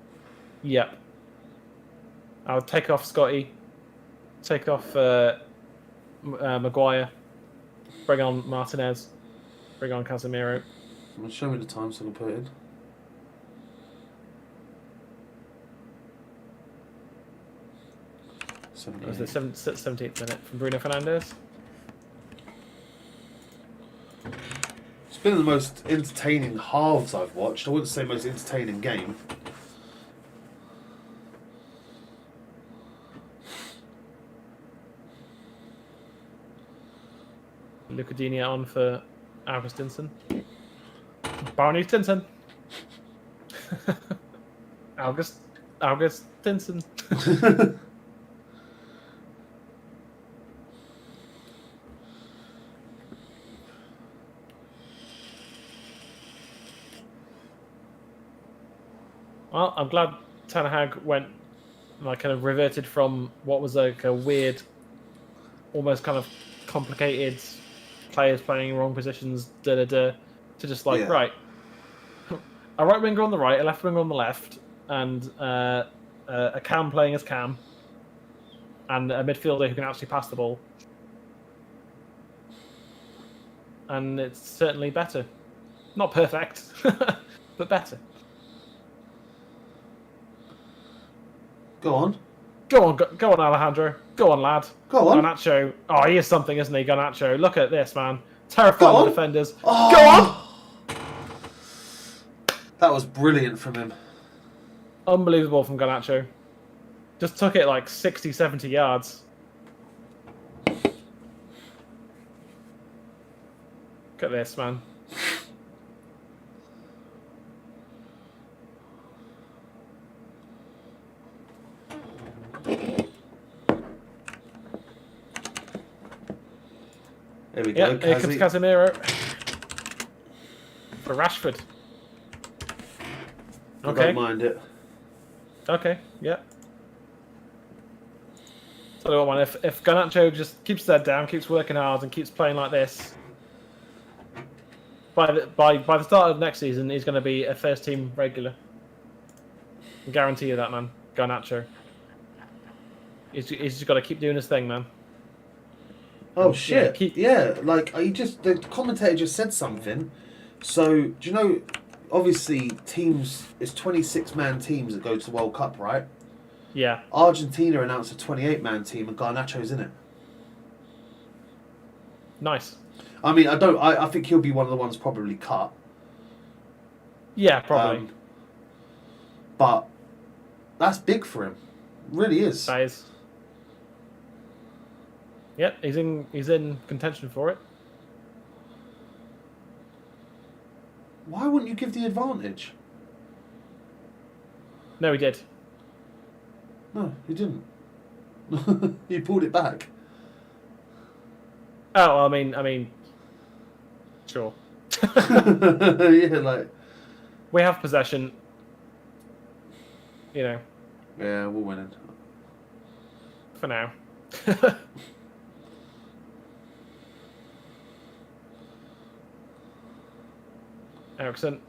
Yep. I'll take off Scotty. Take off Maguire. Bring on Martinez. Bring on Casemiro. Show me the time so I can put it in. It was the 17th minute from Bruno Fernandes. It's been the most entertaining halves I've watched. I wouldn't say most entertaining game. Lucadini on for Augustinson. Barney Stinson. Augustinson. Well, I'm glad Ten Hag went, like, kind of reverted from what was like a weird, almost kind of complicated players playing in wrong positions, to just like, right, a right winger on the right, a left winger on the left, and a Cam playing as Cam, and a midfielder who can actually pass the ball. And it's certainly better. Not perfect, but better. Go on. Go on, Alejandro. Go on, lad. Go on. Garnacho. Oh, he is something, isn't he, Garnacho? Look at this, man. Terrifying the defenders. Oh. Go on! That was brilliant from him. Unbelievable from Garnacho. Just took it like 60, 70 yards. Look at this, man. There we go. Here comes Casemiro. For Rashford. I Okay. don't mind it. Okay, yeah. So what, man, if Garnacho just keeps his head down, keeps working hard, and keeps playing like this, by the start of next season, he's going to be a first team regular. I guarantee you that, man. Garnacho. He's just got to keep doing his thing, man. Oh shit! Yeah, like the commentator just said something. So do you know? Obviously, teams it's 26-man teams that go to the World Cup, right? Yeah. Argentina announced a 28-man team, and Garnacho's in it. Nice. I mean, I think he'll be one of the ones probably cut. Yeah, probably. But that's big for him. Really is. That is. Yep, he's in contention for it. Why wouldn't you give the advantage? No, he did. No, he didn't. He pulled it back. Oh, I mean, sure. Yeah, like. We have possession. You know. Yeah, we're winning. For now. Ericsson.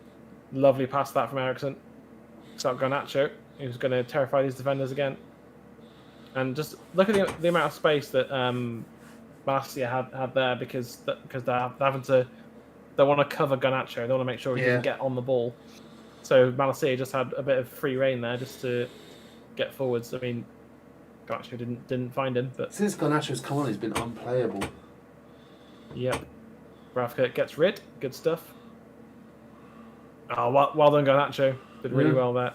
Lovely pass that from Ericsson. It's out Garnacho, who's going to terrify these defenders again. And just look at the amount of space that Malacia had there because they're having to... They want to cover Garnacho. They want to make sure he doesn't get on the ball. So Malacia just had a bit of free reign there just to get forwards. I mean, Garnacho didn't find him, but... Since Garnacho's come on, he's been unplayable. Yep. Ravka gets rid. Good stuff. Oh, well done, Garnacho. Did really well there.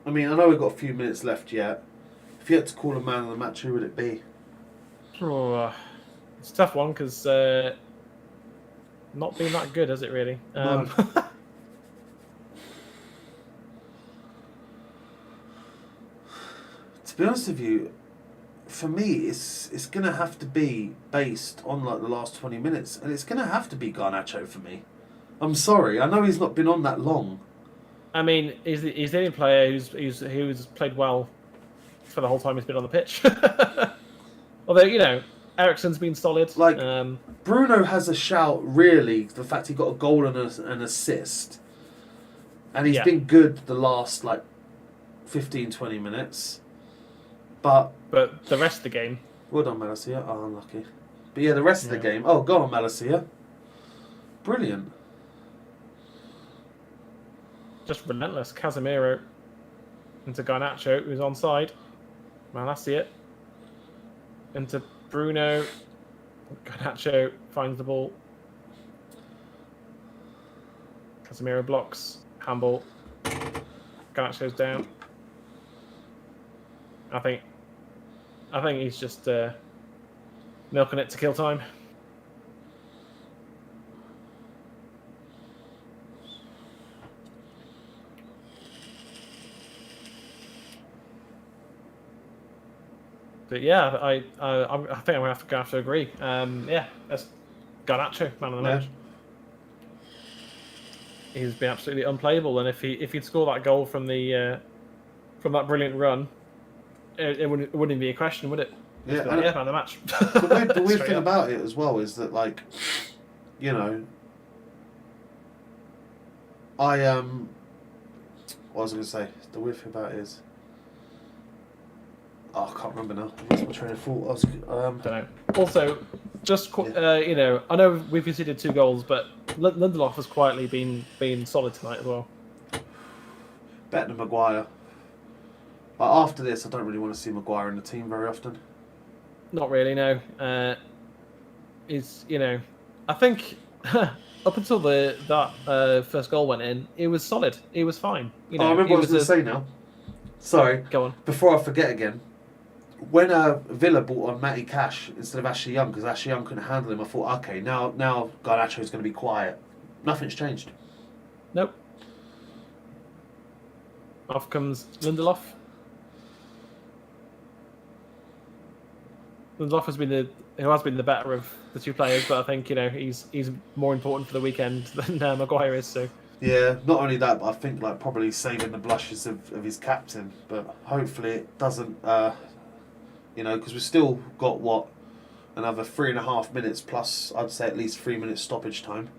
I mean, I know we've got a few minutes left yet. If you had to call a man of the match, who would it be? Oh, it's a tough one because not been that good, has it really? No. To be honest with you, for me, it's gonna have to be based on like the last 20 minutes, and it's gonna have to be Garnacho for me. I'm sorry, I know he's not been on that long. I mean, he's the only player who's played well for the whole time he's been on the pitch. Although, you know, Eriksen's been solid. Like, Bruno has a shout, really, the fact he got a goal and an assist. And he's been good the last, like, 15, 20 minutes. But the rest of the game... Well done, Malacia. Oh, unlucky. But yeah, the rest of the game... Oh, go on, Malacia. Brilliant. Just relentless. Casemiro into Garnacho, who's onside. Malacia into Bruno. Garnacho finds the ball. Casemiro blocks. Handball. Garnacho's down. I think he's just milking it to kill time. But yeah, I think I'm gonna have to agree. Yeah, that's Garnacho, man of the match. He's been absolutely unplayable, and if he'd score that goal from that brilliant run, it wouldn't even be a question, would it? Yeah, man of the match. The weird thing about it as well is that, like, you know, what was I going to say? The weird thing about it is, I can't remember now. I lost my train of thought. Don't know. Also, just you know, I know we've conceded 2 goals, but Lindelof has quietly been solid tonight as well. Better than Maguire. But after this, I don't really want to see Maguire in the team very often. Not really, no. You know, I think up until that first goal went in, it was solid. It was fine. You know, I remember what I was going to say now. Sorry. Go on. Before I forget again, when Villa bought on Matty Cash instead of Ashley Young, because Ashley Young couldn't handle him, I thought, okay, now Garnacho is going to be quiet. Nothing's changed. Nope. Off comes Lindelof. Lindelof has been the better of the 2 players, but I think, you know, he's more important for the weekend than Maguire is. So yeah, not only that, but I think like probably saving the blushes of his captain. But hopefully it doesn't, you know, because we've still got another 3.5 minutes plus. I'd say at least 3 minutes stoppage time.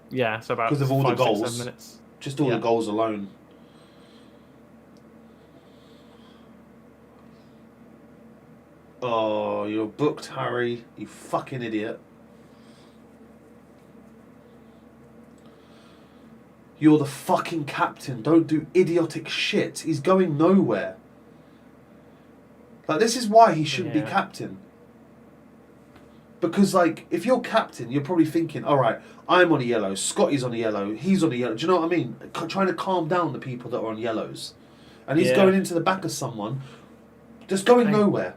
Yeah, so about because of all 5, the 6, goals, 7 minutes. Just all the goals alone. Oh, you're booked, Harry. You fucking idiot. You're the fucking captain. Don't do idiotic shit. He's going nowhere. Like, this is why he shouldn't be captain. Because, like, if you're captain, you're probably thinking, all right, I'm on a yellow, Scotty's on a yellow, he's on a yellow. Do you know what I mean? Trying to calm down the people that are on yellows. And he's going into the back of someone, just going nowhere.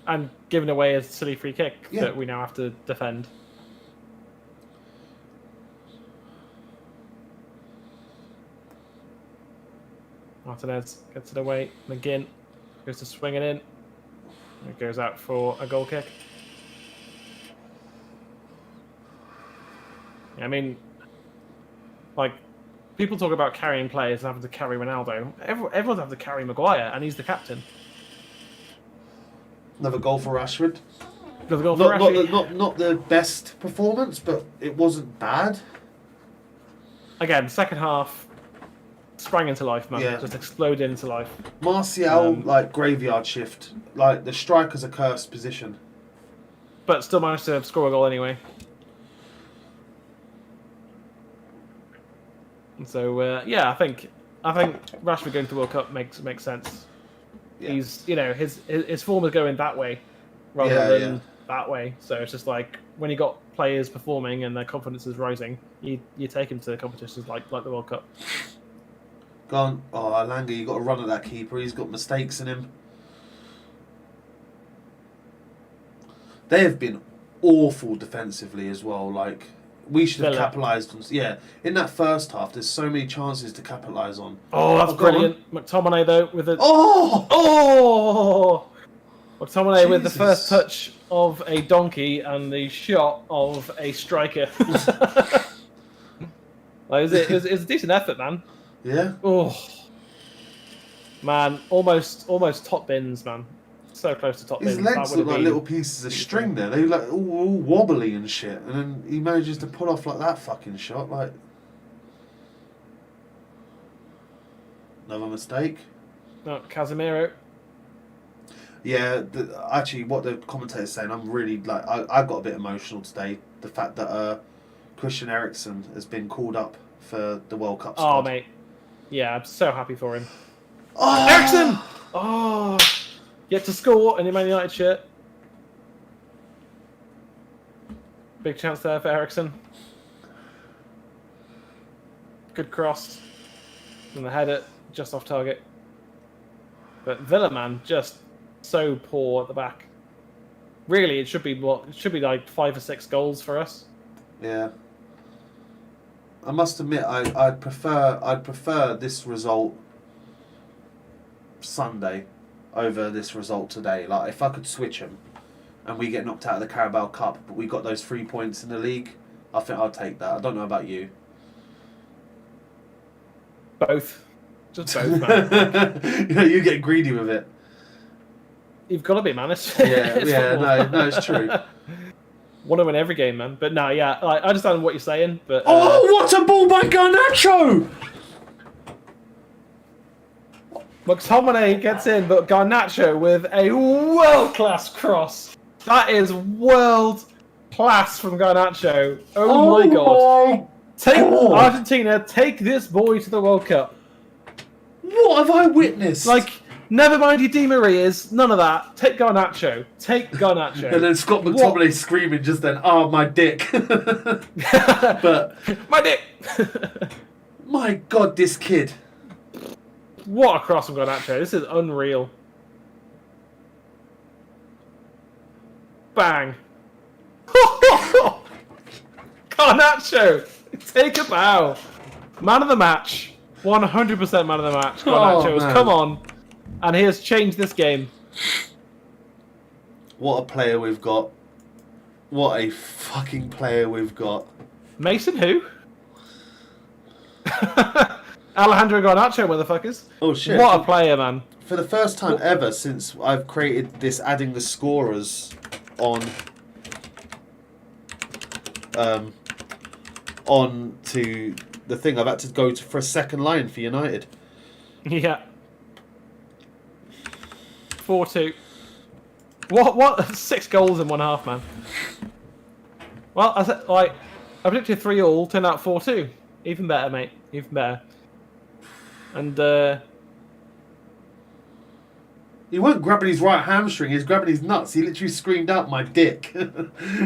And giving away a silly free kick that we now have to defend. Martinez gets it away. McGinn goes to swing it in. It goes out for a goal kick. I mean, like, people talk about carrying players and having to carry Ronaldo. Everyone's having to carry Maguire, and he's the captain. Another goal for Rashford. Another goal for Rashford. Not the best performance, but it wasn't bad. Again, second half, sprang into life, man. Yeah. Just exploded into life. Martial, like, graveyard shift. Like, the striker's a cursed position. But still managed to score a goal anyway. And so, yeah, I think Rashford going to the World Cup makes sense. Yeah. He's, you know, his form is going that way rather than that way. So it's just like when you got players performing and their confidence is rising, you take them to competitions like the World Cup. Go on. Oh, Alanga, you got to run at that keeper. He's got mistakes in him. They have been awful defensively as well. Like, we should have capitalised on. Yeah, in that first half, there's so many chances to capitalise on. Oh, that's brilliant. McTominay, though, with the... Oh! McTominay with the first touch of a donkey and the shot of a striker. Like, it was a decent effort, man. Yeah. Oh, man, almost top bins, man. So close to top bins. His legs look like little pieces of string there. They look like all wobbly and shit. And then he manages to pull off like that fucking shot. Like, another mistake. No, Casemiro. Yeah, actually, what the commentator's saying, I'm really like, I got a bit emotional today. The fact that Christian Eriksen has been called up for the World Cup squad. Oh, mate. Yeah, I'm so happy for him. Oh! Eriksen! Oh, yet to score in the Man United shirt. Big chance there for Eriksen. Good cross. And the header just off target. But Villa, man, just so poor at the back. Really, it should be like 5 or 6 goals for us. Yeah. I must admit, I'd prefer this result Sunday over this result today. Like, if I could switch them and we get knocked out of the Carabao Cup, but we got those 3 points in the league, I think I'll take that. I don't know about you. Both. Just both, man. You get greedy with it. You've got to be, man. No, it's true. Want to win every game, man. But no, yeah, I understand what you're saying. But oh, what a ball by Garnacho! McTominay gets in, but Garnacho with a world-class cross. That is world-class from Garnacho. Oh my god. Argentina, take this boy to the World Cup. What have I witnessed? Like, never mind your Di Marias, none of that. Take Garnacho. Take Garnacho. And then Scott McTominay screaming just then, oh, my dick. But my dick. My God, this kid. What a cross from Garnacho. This is unreal. Bang. Garnacho, take a bow. Man of the match. 100% man of the match. Garnacho has come on, and he has changed this game. What a player we've got. What a fucking player we've got. Mason who? Alejandro Garnacho, motherfuckers. Oh shit. What a player, man. For the first time ever since I've created this adding the scorers on to the thing, I've had to go for a second line for United. Yeah. 4-2. What? 6 goals in one half, man. Well, I predicted 3-3, turned out 4-2. Even better, mate. Even better. And he weren't grabbing his right hamstring, he was grabbing his nuts. He literally screamed out, my dick.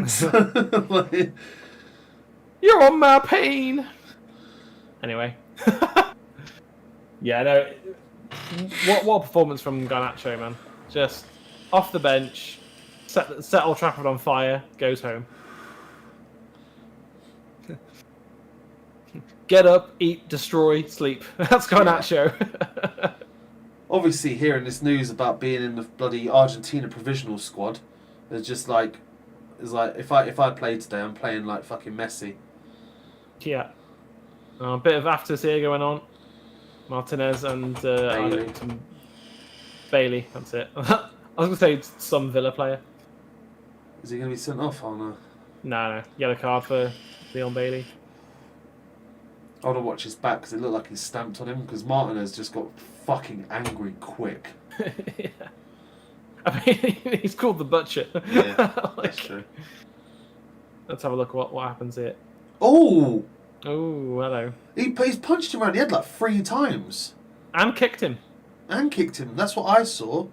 So, like, you're on my pain. Anyway. Yeah, no. What a performance from Garnacho, man. Just off the bench, set Old Trafford on fire, goes home. Get up, eat, destroy, sleep. That's Garnacho. Obviously, hearing this news about being in the bloody Argentina provisional squad, it's just like, if I played today, I'm playing like fucking Messi. Yeah. A bit of after here going on. Martinez and Bailey. That's it. I was going to say some Villa player. Is he going to be sent off? Oh no. No. Yellow card for Leon Bailey. I want to watch his back because it looked like he's stamped on him because Martinez just got fucking angry quick. Yeah. I mean, he's called the Butcher. Yeah, that's true. Let's have a look at what happens here. Oh! Oh, hello. He's punched him around the head like 3 times. And kicked him. That's what I saw.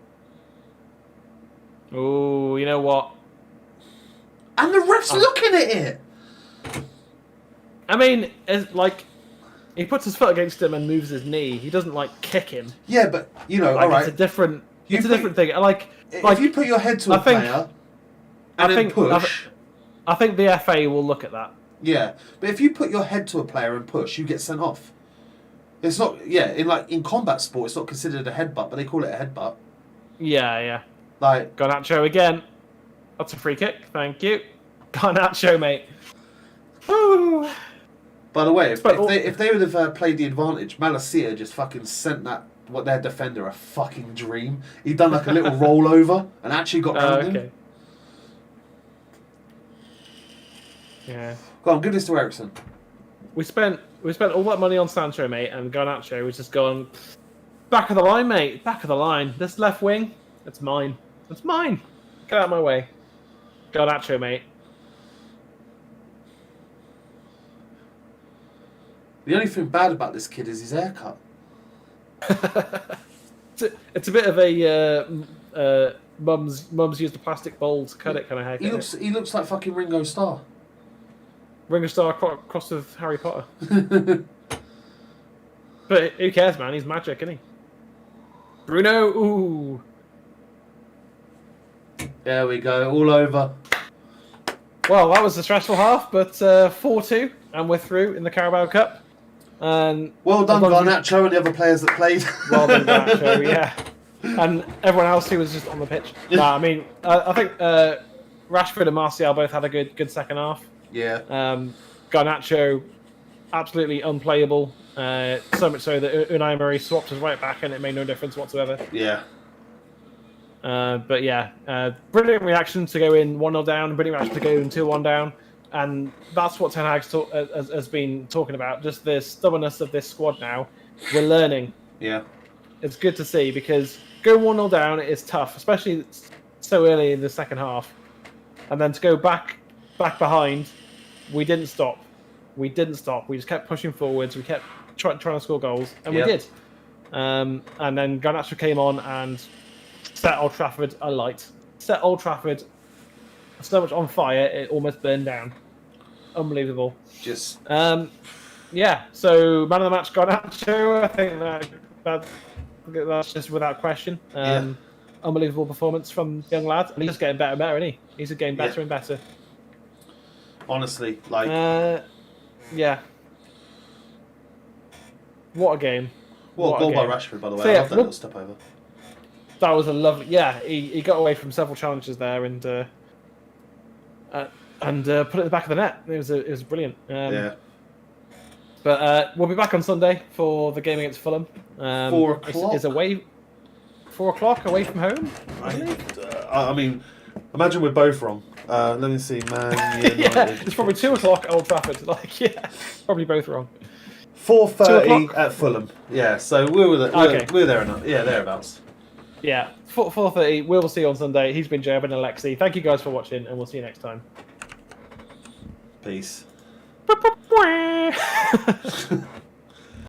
Oh, you know what? And the ref's looking at it. I mean, it's like he puts his foot against him and moves his knee. He doesn't like kick him. Yeah, but you know, Like, all right. It's a different thing. Like if you put your head to a player and then push. I think the FA will look at that. Yeah, but if you put your head to a player and push, you get sent off. It's not. Yeah, in combat sport, it's not considered a headbutt, but they call it a headbutt. Yeah. Like Garnacho again. That's a free kick. Thank you, Garnacho, mate. Woo. By the way, if they would have played the advantage, Malacia just fucking sent their defender a fucking dream. He done like a little rollover and actually got round him. Yeah. Go on, give this to Ericsson. We spent all that money on Sancho, mate, and Garnacho was just gone back of the line, mate. Back of the line. This left wing, it's mine. It's mine. Get out of my way. Garnacho, mate. The only thing bad about this kid is his haircut. It's a bit of a mum's used a plastic bowl to cut it kind of haircut. He looks like fucking Ringo Starr. Ringo Starr crossed with Harry Potter. But who cares, man? He's magic, isn't he? Bruno, ooh. There we go, all over. Well, that was a stressful half, but 4-2, and we're through in the Carabao Cup. And well done, Garnacho, and the other players that played. Well done, Garnacho, yeah. And everyone else who was just on the pitch. Nah, I mean, I think Rashford and Martial both had a good second half. Yeah. Garnacho, absolutely unplayable. So much so that Unai Emery swapped his right back, and it made no difference whatsoever. Yeah. But yeah, brilliant reaction to go in 1-0 down, brilliant reaction to go in 2-1 down. And that's what Ten Hag has been talking about, just the stubbornness of this squad now. We're learning. Yeah. It's good to see, because go 1-0 down is tough, especially so early in the second half. And then to go back behind, we didn't stop. We just kept pushing forwards. We kept trying to score goals, and we did. And then Garnacho came on and set Old Trafford alight. Set Old Trafford so much on fire, it almost burned down. Unbelievable. Just yeah. So man of the match, Garnacho. I think that's just without question. Unbelievable performance from the young lad, and he's just getting better and better, isn't he? He's getting better and better. Honestly, like yeah. What a game! What a goal by Rashford, by the way. I love that little step over. That was a lovely. Yeah, he got away from several challenges there and put it in the back of the net. It was brilliant. Yeah. But we'll be back on Sunday for the game against Fulham. 4 o'clock. Is away. 4 o'clock away from home. I mean, imagine we're both wrong. Let me see, Man United. Yeah, it's probably 2 o'clock at Old Trafford. Like, yeah, probably both wrong. 4:30 at Fulham. Yeah, so we're there enough. Yeah, thereabouts. Yeah, 4:30. We'll see you on Sunday. He's been Jay, I've been Alexi. Thank you guys for watching, and we'll see you next time. Peace.